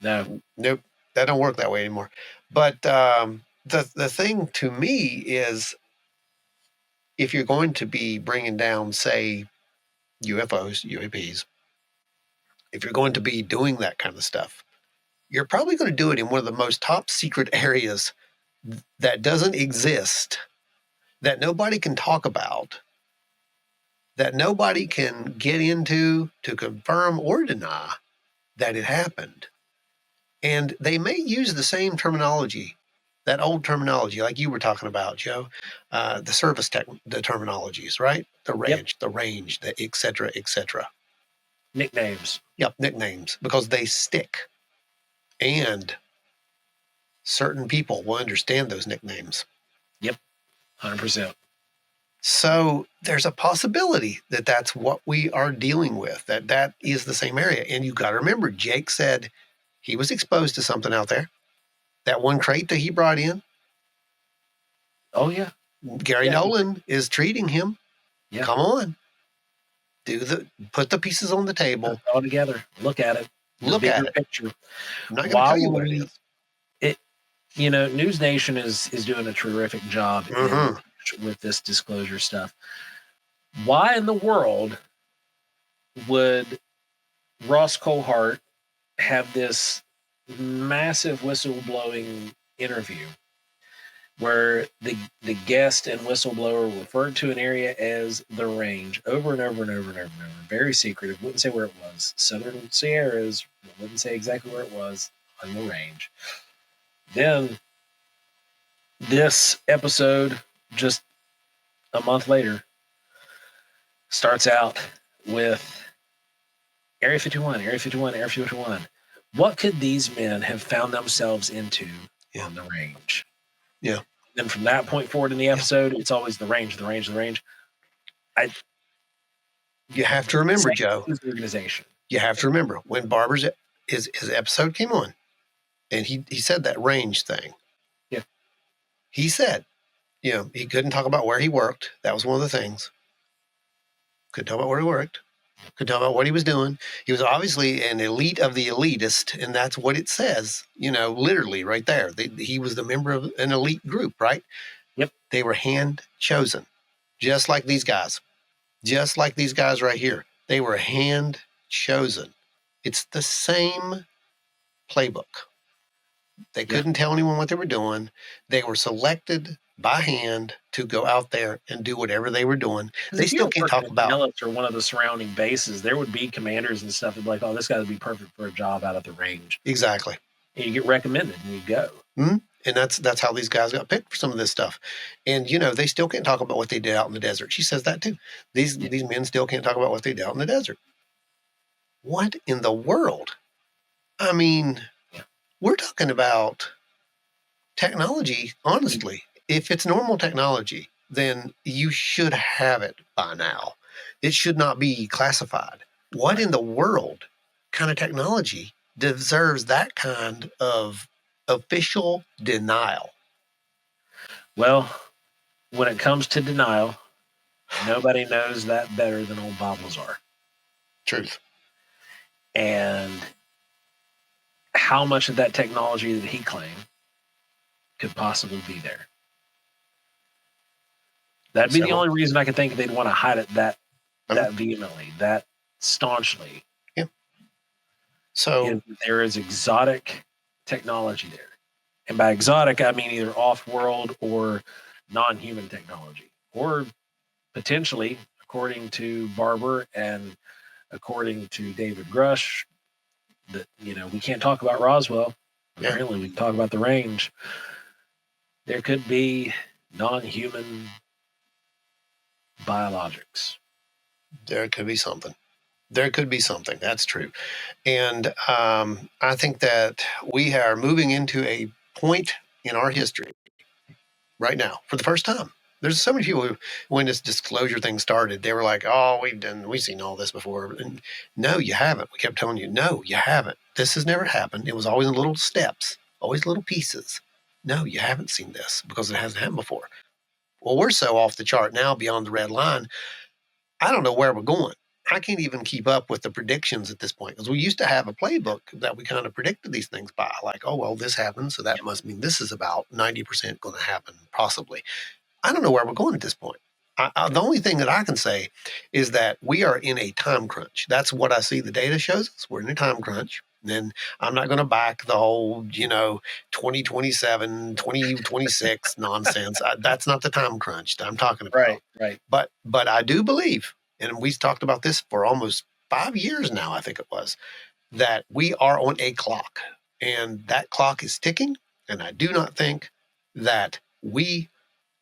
No. Nope. That don't work that way anymore. But the thing to me is, if you're going to be bringing down, say, UFOs, UAPs, if you're going to be doing that kind of stuff, you're probably going to do it in one of the most top secret areas that doesn't exist, that nobody can talk about, that nobody can get into to confirm or deny that it happened. And they may use the same terminology, that old terminology, like you were talking about, Joe, the service the terminologies, right? The ranch, the range, the et cetera, et cetera. Nicknames. Yep, nicknames, because they stick. And certain people will understand those nicknames. Yep, 100%. So there's a possibility that that's what we are dealing with, that is the same area. And you got to remember, Jake said he was exposed to something out there. That one crate that he brought in. Oh, yeah. Gary Nolan is treating him. Yeah. Come on. Put the pieces on the table. Put it all together. Look at it. Look at it. Picture. I'm not going to tell you what it is. NewsNation is doing a terrific job with this disclosure stuff. Why in the world would Ross Cohart had this massive whistleblowing interview where the guest and whistleblower referred to an area as the range over and over and over and over and over. Very secretive. Wouldn't say where it was. Southern Sierras. Wouldn't say exactly where it was on the range. Then this episode, just a month later, starts out with Area 51, Area 51, Area 51. What could these men have found themselves into on the range? Yeah. Then from that point forward in the episode, it's always the range, the range, the range. You have to remember, Joe. Organization. You have to remember when Barber's his episode came on, and he said that range thing. Yeah. He said, he couldn't talk about where he worked. That was one of the things. Couldn't talk about where he worked. Couldn't talk about what he was doing. He was obviously an elite of the elitist, and that's what it says, literally right there. He was the member of an elite group, right? Yep. They were hand chosen, just like these guys. Just like these guys right here. They were hand chosen. It's the same playbook. They couldn't tell anyone what they were doing. They were selected by hand to go out there and do whatever they were doing. They still can't talk about or one of the surrounding bases. There would be commanders and stuff that'd be like, "Oh, this guy would be perfect for a job out at the range." Exactly. And you get recommended, and you go. Mm-hmm. And that's how these guys got picked for some of this stuff. And they still can't talk about what they did out in the desert. She says that too. These men still can't talk about what they did out in the desert. What in the world? I mean, we're talking about technology, honestly. If it's normal technology, then you should have it by now. It should not be classified. What in the world kind of technology deserves that kind of official denial? Well, when it comes to denial, nobody knows that better than old Bob Lazar. Truth. And how much of that technology that he claimed could possibly be there? That'd be the only reason I could think they'd want to hide it that vehemently, that staunchly. Yeah. So there is exotic technology there. And by exotic, I mean either off-world or non-human technology. Or potentially, according to Barber and according to David Grush, that we can't talk about Roswell. Apparently, we can talk about the range. There could be non-human biologics. There could be something. There could be something. That's true. And I think that we are moving into a point in our history right now for the first time. There's so many people who, when this disclosure thing started, they were like, "Oh, we've seen all this before." And no, you haven't. We kept telling you, no, you haven't. This has never happened. It was always in little steps, always little pieces. No, you haven't seen this because it hasn't happened before. Well, we're so off the chart now beyond the red line. I don't know where we're going. I can't even keep up with the predictions at this point because we used to have a playbook that we kind of predicted these things by, like, oh, well, this happened, so that must mean this is about 90% going to happen, possibly. I don't know where we're going at this point. The only thing that I can say is that we are in a time crunch. That's what I see the data shows us. We're in a time crunch. And I'm not going to back the whole, 2027, 2026 nonsense. That's not the time crunch that I'm talking about. Right. But I do believe, and we've talked about this for almost 5 years now, I think it was, that we are on a clock. And that clock is ticking. And I do not think that we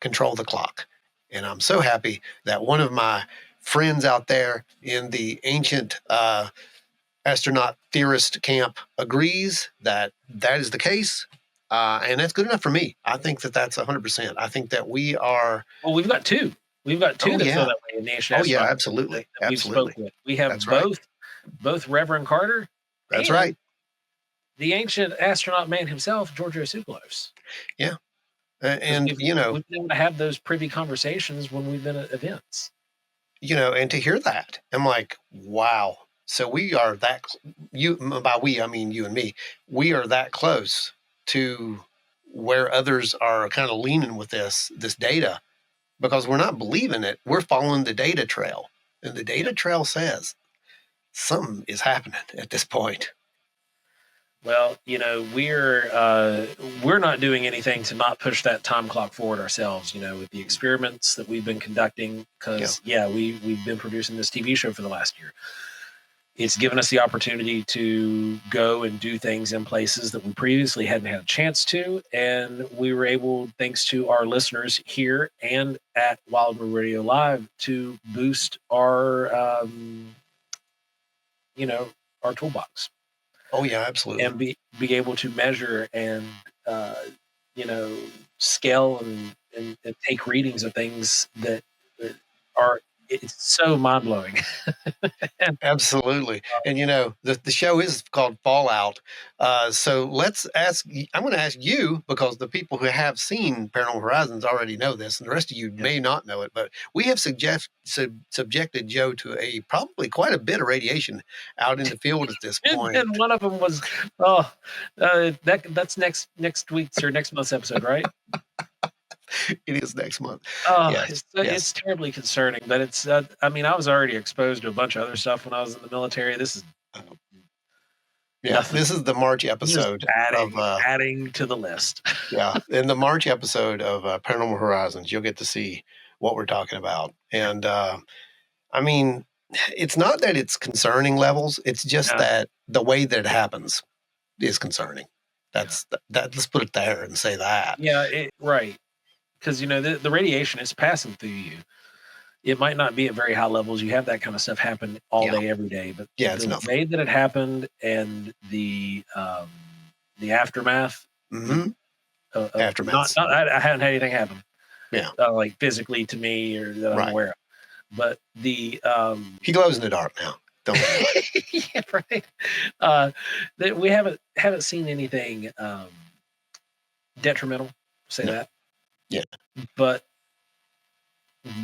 control the clock. And I'm so happy that one of my friends out there in the ancient astronaut theorist camp agrees that that is the case. And that's good enough for me. I think that that's 100%. I think that we are. Well, we've got two. We've got two that feel that way in the ancient astronaut. absolutely. Absolutely. We have both Reverend Carter. That's right. The ancient astronaut man himself, Georgios Tsoukalos. Yeah. And we've been able to have those privy conversations when we've been at events. And to hear that, I'm like, wow. So we are that, by we, I mean you and me, we are that close to where others are kind of leaning with this data, because we're not believing it. We're following the data trail. And the data trail says something is happening at this point. Well, we're not doing anything to not push that time clock forward ourselves. With the experiments that we've been conducting, because we've been producing this TV show for the last year. It's given us the opportunity to go and do things in places that we previously hadn't had a chance to, and we were able, thanks to our listeners here and at Wildwood Radio Live, to boost our our toolbox. Oh yeah, absolutely. And be able to measure and scale and take readings of things that are, it's so mind blowing. Absolutely. And the show is called Fallout. So I'm going to ask you, because the people who have seen Paranormal Horizons already know this, and the rest of you may not know it, but we have subjected Joe to probably quite a bit of radiation out in the field at this point. And one of them was, that's next week's or next month's episode, right? It is next month. Oh, yes, it's terribly concerning, but it's, I was already exposed to a bunch of other stuff when I was in the military. This is, this is the March episode adding to the list. In the March episode of Paranormal Horizons, you'll get to see what we're talking about. And it's not that it's concerning levels. It's just that the way that it happens is concerning. Let's put it there and say that. Yeah, right. Because, the radiation is passing through you. It might not be at very high levels. You have that kind of stuff happen all day, every day. But the way that it happened and the aftermath. Mm-hmm. Aftermath. I haven't had anything happen. Yeah. Like physically to me or that I'm aware of. But the... he glows in the dark now. Don't worry. Yeah, right. We haven't seen anything detrimental. Say that. Yeah. But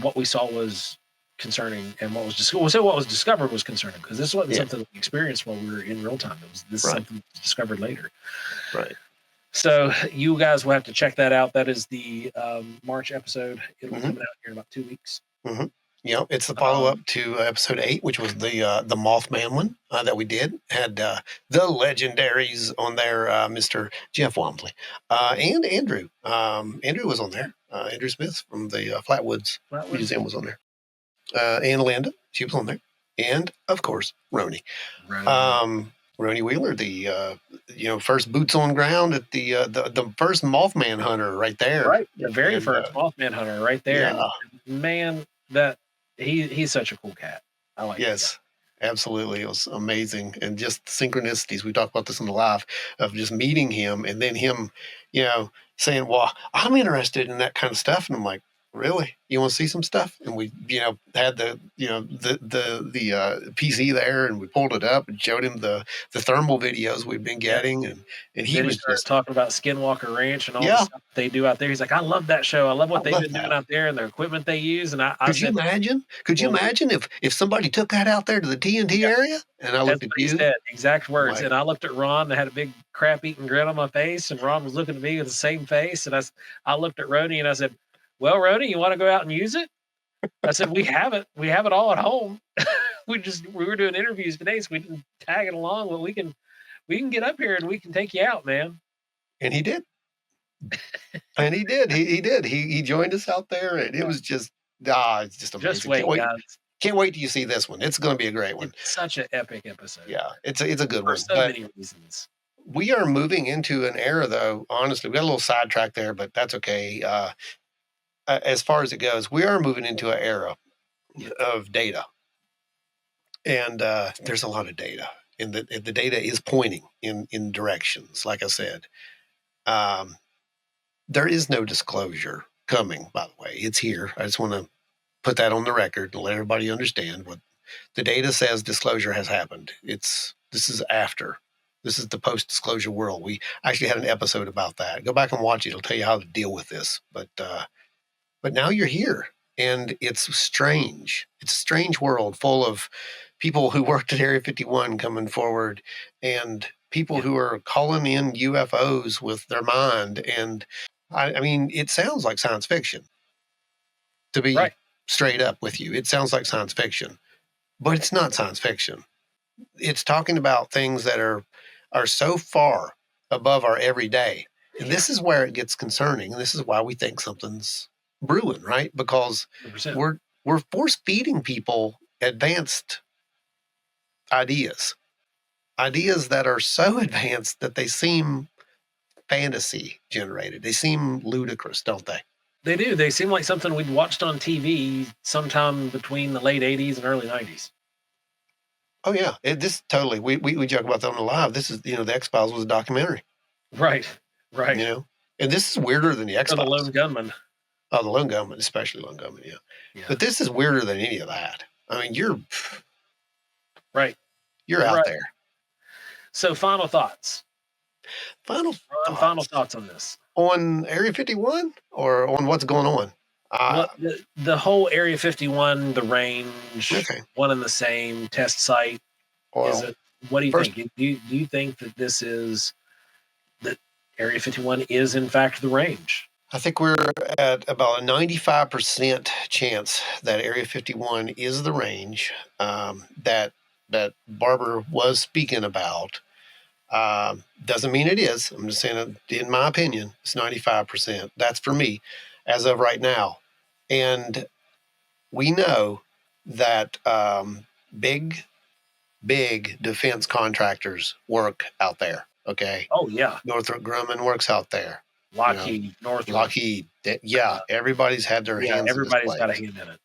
what we saw was concerning, and what was discovered was concerning, because this wasn't something that we experienced while we were in real time. This is something that was discovered later. Right. So you guys will have to check that out. That is the March episode. It'll be coming out here in about 2 weeks. Mm-hmm. Yep, it's the follow-up to episode 8, which was the Mothman one that we did. Had the legendaries on there, Mr. Jeff Wamsley, and Andrew. Andrew was on there. Andrew Smith from the Flatwoods Museum was on there. And Linda, she was on there. And, of course, Roni. Roni Wheeler, the first boots on ground at the first Mothman hunter right there. Right, the very first Mothman hunter right there. Yeah. Man, he's such a cool cat. I like Yes, absolutely. It was amazing. And just synchronicities. We talked about this in the live of just meeting him and then him, saying, well, I'm interested in that kind of stuff. And I'm like, really? You want to see some stuff? And we, had the PC there, and we pulled it up and showed him the thermal videos we've been getting, and he was just talking about Skinwalker Ranch and all the stuff they do out there. He's like, I love that show. I love what they've been doing out there and their equipment they use. And Could you imagine? Could you imagine if somebody took that out there to the TNT area? And I looked at you. Said, exact words. And I looked at Ron. They had a big crap-eating grin on my face, and Ron was looking at me with the same face. And I looked at Roni and I said, well, Roni, you want to go out and use it? I said, we have it all at home. we were doing interviews today, so we didn't tag it along, but we can get up here and we can take you out, man. And he did. And he did. He did. He joined us out there, and it was just it's just amazing. Just wait, guys. Can't wait till you see this one. It's going to be a great one. It's such an epic episode. Yeah, it's a good one. For so many reasons. We are moving into an era, though. Honestly, we got a little sidetracked there, but that's okay. As far as it goes, we are moving into an era of data. And there's a lot of data. And the data is pointing in directions, like I said. There is no disclosure coming, by the way. It's here. I just want to put that on the record to let everybody understand what the data says. Disclosure has happened. This is after. This is the post-disclosure world. We actually had an episode about that. Go back and watch it. It'll tell you how to deal with this. But now you're here, and it's strange. It's a strange world full of people who worked at Area 51 coming forward, and people who are calling in UFOs with their mind. And I mean, it sounds like science fiction, to be straight up with you. It sounds like science fiction, but it's not science fiction. it's talking about things that are so far above our everyday. And this is where it gets concerning. And this is why we think something's brewing, right? Because 100%. we're force feeding people advanced ideas, ideas that are so advanced that they seem fantasy generated. They seem ludicrous, don't they? They do. They seem like something we'd watched on TV sometime between the late 80s and early 90s. Oh yeah, this totally. We joke about that on the live. This is, the X Files was a documentary, Right. Right. and this is weirder than the X Or the Files. lone gunman. Oh, the lone gunman, especially lone gunman, yeah. Yeah. But this is weirder than any of that. I mean, you're right. You're out there. So, final thoughts. Final thoughts on this. On Area 51 or on what's going on? Well, the whole Area 51, the range, Okay. one and the same test site. Well, is it? What do you think? Do you think that this is that Area 51 is in fact the range? I think we're at about a 95% chance that Area 51 is the range that Barber was speaking about. Doesn't mean it is. I'm just saying, in my opinion, it's 95%. That's for me as of right now. And we know that big defense contractors work out there. Okay. Oh, yeah. Northrop Grumman works out there. Lockheed, Northrop. Lockheed. Yeah. Everybody's had their hands in this place. Everybody's got a hand in it.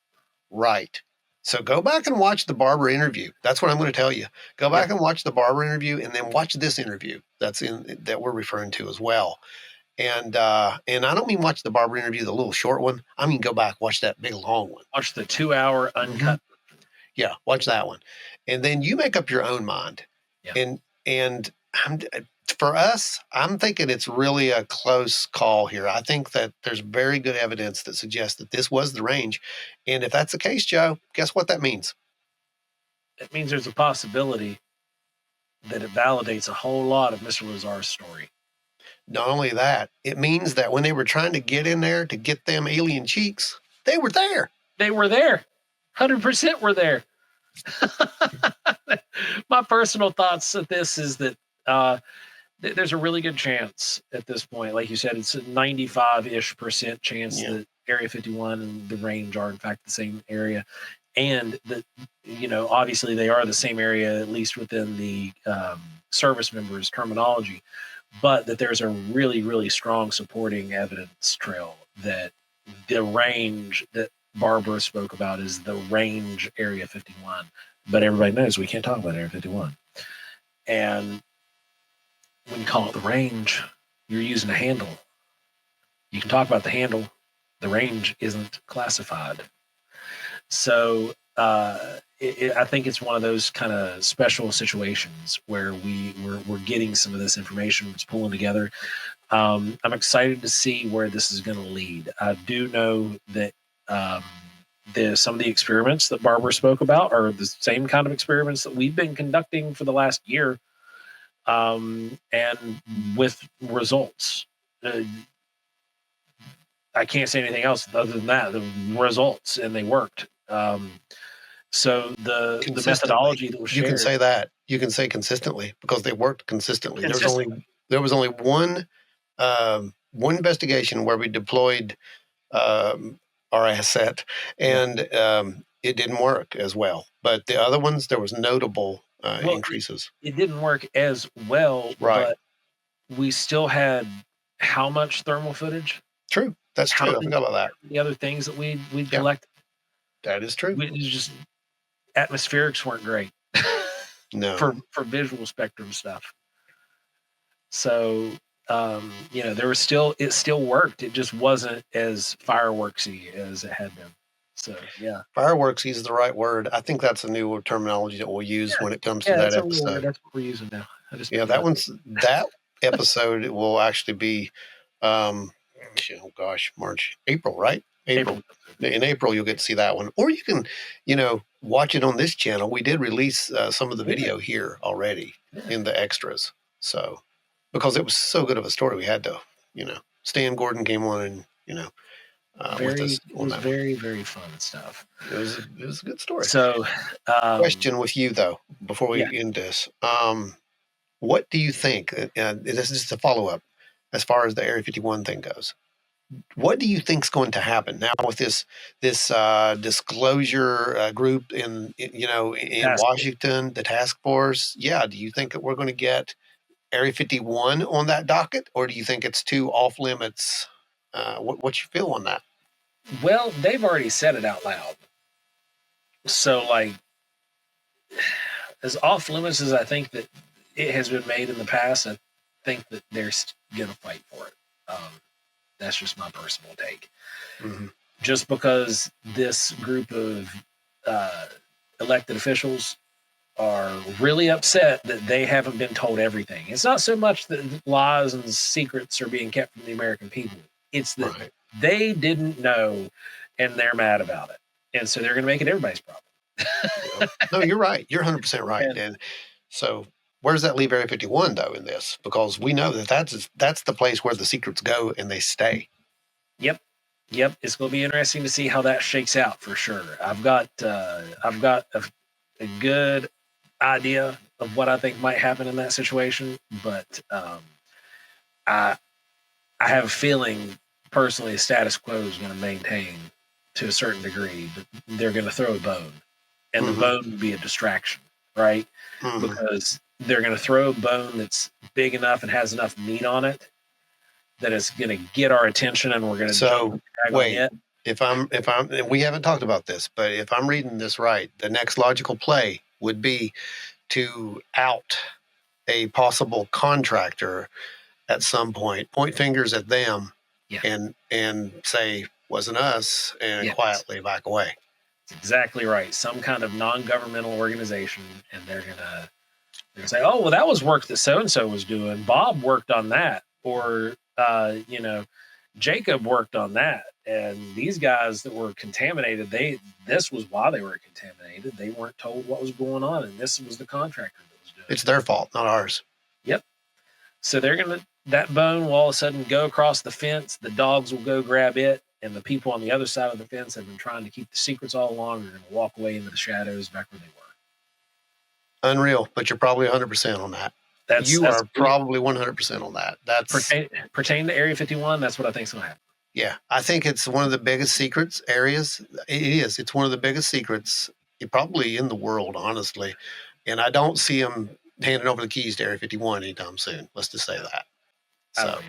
Right. So go back and watch the Barber interview. That's what I'm going to tell you. Go back and watch the Barber interview, and then watch this interview that we're referring to as well. And I don't mean watch the Barber interview, the little short one. I mean go back, watch that big long one. Watch the 2-hour uncut. Yeah, watch that one, and then you make up your own mind. Yeah. And for us, I'm thinking it's really a close call here. I think that there's very good evidence that suggests that this was the range. And if that's the case, Joe, guess what that means? It means there's a possibility that it validates a whole lot of Mr. Lazar's story. Not only that, it means that when they were trying to get in there to get them alien cheeks, they were there. They were there. 100% were there. My personal thoughts of this is that there's a really good chance at this point. Like you said, it's a 95-ish% chance that Area 51 and the range are in fact the same area. And that, obviously they are the same area, at least within the service members' terminology, but that there's a really, really strong supporting evidence trail that the range that Barbara spoke about is the range Area 51. But everybody knows we can't talk about Area 51. And when you call it the range, you're using a handle. You can talk about the handle. The range isn't classified. So I think it's one of those kind of special situations where we're getting some of this information, it's pulling together. I'm excited to see where this is going to lead. I do know that some of the experiments that Barbara spoke about are the same kind of experiments that we've been conducting for the last year, and with results. I can't say anything else other than that. The results, and they worked. So the methodology that was shared. You can say that. You can say consistently because they worked consistently. There was only one investigation where we deployed our asset, and it didn't work as well. But the other ones, there was notable increases. It didn't work as well, right? But we still had how much thermal footage? True, that's true. I forgot about that. The other things that we collected. That is true. Just atmospherics weren't great. No, for visual spectrum stuff. So it still worked. It just wasn't as fireworksy as it had been. So yeah, fireworksy is the right word. I think that's a new terminology that we'll use when it comes to that episode. That's what we're using now. That episode will actually be, April, right? April. In April, you'll get to see that one, or you can, watch it on this channel. We did release some of the video here already in the extras. So, because it was so good of a story, we had to, Stan Gordon came on and, with Very, us it on was that one. very, very fun stuff. It was a good story. So, Question with you though, before we yeah. end this, what do you think? This is just a follow up, as far as the Area 51 thing goes. What do you think's going to happen now with this disclosure group in Task Force. Washington, the task force? Yeah, do you think that we're going to get Area 51 on that docket, or do you think it's too off limits? What's your feel on that? Well, they've already said it out loud. So, like, as off limits as I think that it has been made in the past, I think that they're going to fight for it. That's just my personal take. Mm-hmm. Just because this group of elected officials are really upset that they haven't been told everything. It's not so much that lies and secrets are being kept from the American people. It's that they didn't know and they're mad about it. And so they're going to make it everybody's problem. No, you're right. You're 100% right. And so where does that leave Area 51 though in this? Because we know that that's the place where the secrets go and they stay. Yep. It's going to be interesting to see how that shakes out for sure. I've got a good idea of what I think might happen in that situation, but I have a feeling personally status quo is going to maintain to a certain degree, but they're going to throw a bone, and the bone would be a distraction, right? Because they're going to throw a bone that's big enough and has enough meat on it that it's going to get our attention, and we're going to we haven't talked about this, but if I'm reading this right, the next logical play would be to out a possible contractor at some point fingers at them, and say wasn't us, and quietly back away. That's exactly right. Some kind of non-governmental organization, and they're gonna say, oh well, that was work that so and so was doing. Bob worked on that, or Jacob worked on that, and these guys that were contaminated, this was why they were contaminated. They weren't told what was going on, and this was the contractor that was doing it. It's their fault, not ours. Yep. So that bone will all of a sudden go across the fence. The dogs will go grab it, and the people on the other side of the fence have been trying to keep the secrets all along. They're going to walk away into the shadows back where they were. Unreal, but you're probably 100% on that. You are probably 100% on that. That's pertaining to Area 51. That's what I think is going to happen. Yeah, I think it's one of the biggest secrets areas. It is. It's one of the biggest secrets probably in the world, honestly. And I don't see them handing over the keys to Area 51 anytime soon. Let's just say that. So,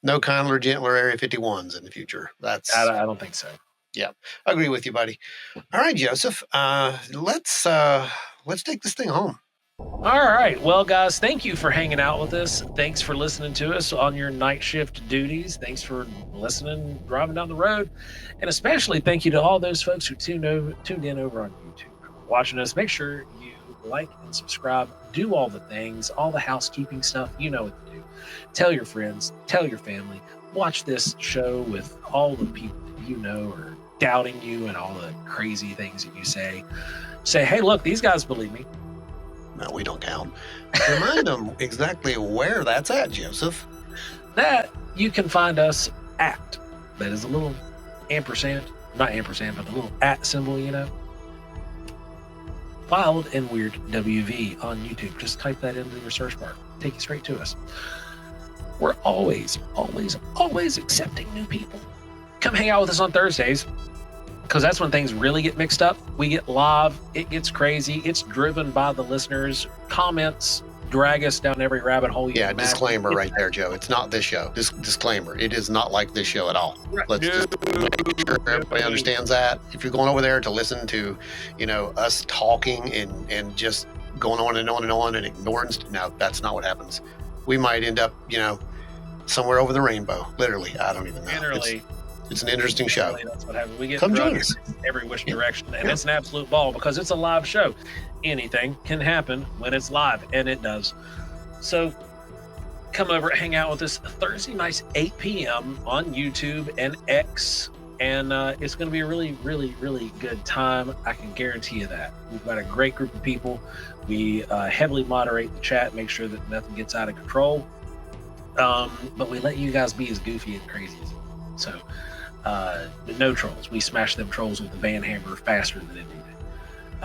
no kindler, gentler Area 51s in the future. I don't think so. Yeah, I agree with you, buddy. All right, Joseph. Let's take this thing home. All right. Well, guys, thank you for hanging out with us. Thanks for listening to us on your night shift duties. Thanks for listening, driving down the road. And especially thank you to all those folks who tuned in over on YouTube. Watching us, make sure you like and subscribe. Do all the things, all the housekeeping stuff. You know what to do. Tell your friends, tell your family. Watch this show with all the people that you know are doubting you and all the crazy things that you say. Say, hey, look, these guys believe me. No, we don't count. Remind them exactly where that's at, Joseph. That you can find us at. That is a little ampersand. Not ampersand, but a little at symbol, Wild and Weird WV on YouTube. Just type that into the search bar. Take you straight to us. We're always, always, always accepting new people. Come hang out with us on Thursdays, because that's when things really get mixed up. We get live. It gets crazy. It's driven by the listeners. Comments drag us down every rabbit hole. Disclaimer right there, Joe. It's not this show. Disclaimer. It is not like this show at all. Let's just make sure everybody understands that. If you're going over there to listen to, us talking and just going on and on and on and ignoring, no, that's not what happens. We might end up, somewhere over the rainbow. Literally, I don't even know. Literally. It's an interesting show. That's what happens. We get Come join us. Every which direction, and it's an absolute ball because it's a live show. Anything can happen when it's live, and it does. So come over, hang out with us Thursday nights, 8 p.m. on YouTube and X, and it's going to be a really, really, really good time. I can guarantee you that. We've got a great group of people. We heavily moderate the chat, make sure that nothing gets out of control, but we let you guys be as goofy and crazy as you want. So No trolls. We smash them trolls with the van hammer faster than anything.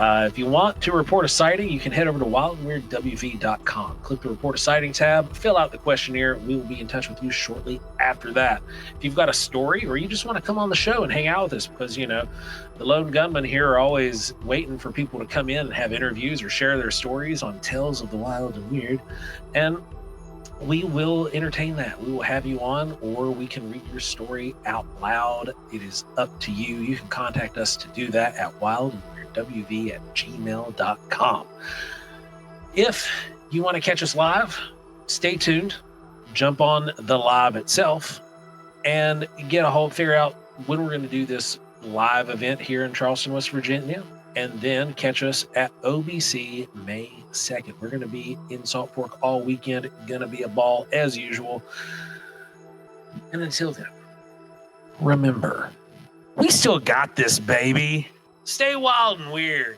If you want to report a sighting, you can head over to wildandweirdwv.com. Click the Report a Sighting tab, fill out the questionnaire. We will be in touch with you shortly after that. If you've got a story or you just want to come on the show and hang out with us, because, you know, the lone gunmen here are always waiting for people to come in and have interviews or share their stories on Tales of the Wild and Weird. And we will entertain that. We will have you on, or we can read your story out loud. It is up to you. You can contact us to do that at wildandweirdwv@gmail.com. If you want to catch us live, stay tuned. Jump on the live itself and figure out when we're going to do this live event here in Charleston, West Virginia, and then catch us at OBC May 2nd. We're going to be in Salt Fork all weekend. Going to be a ball as usual. And until then, remember, we still got this, baby. Stay wild and weird.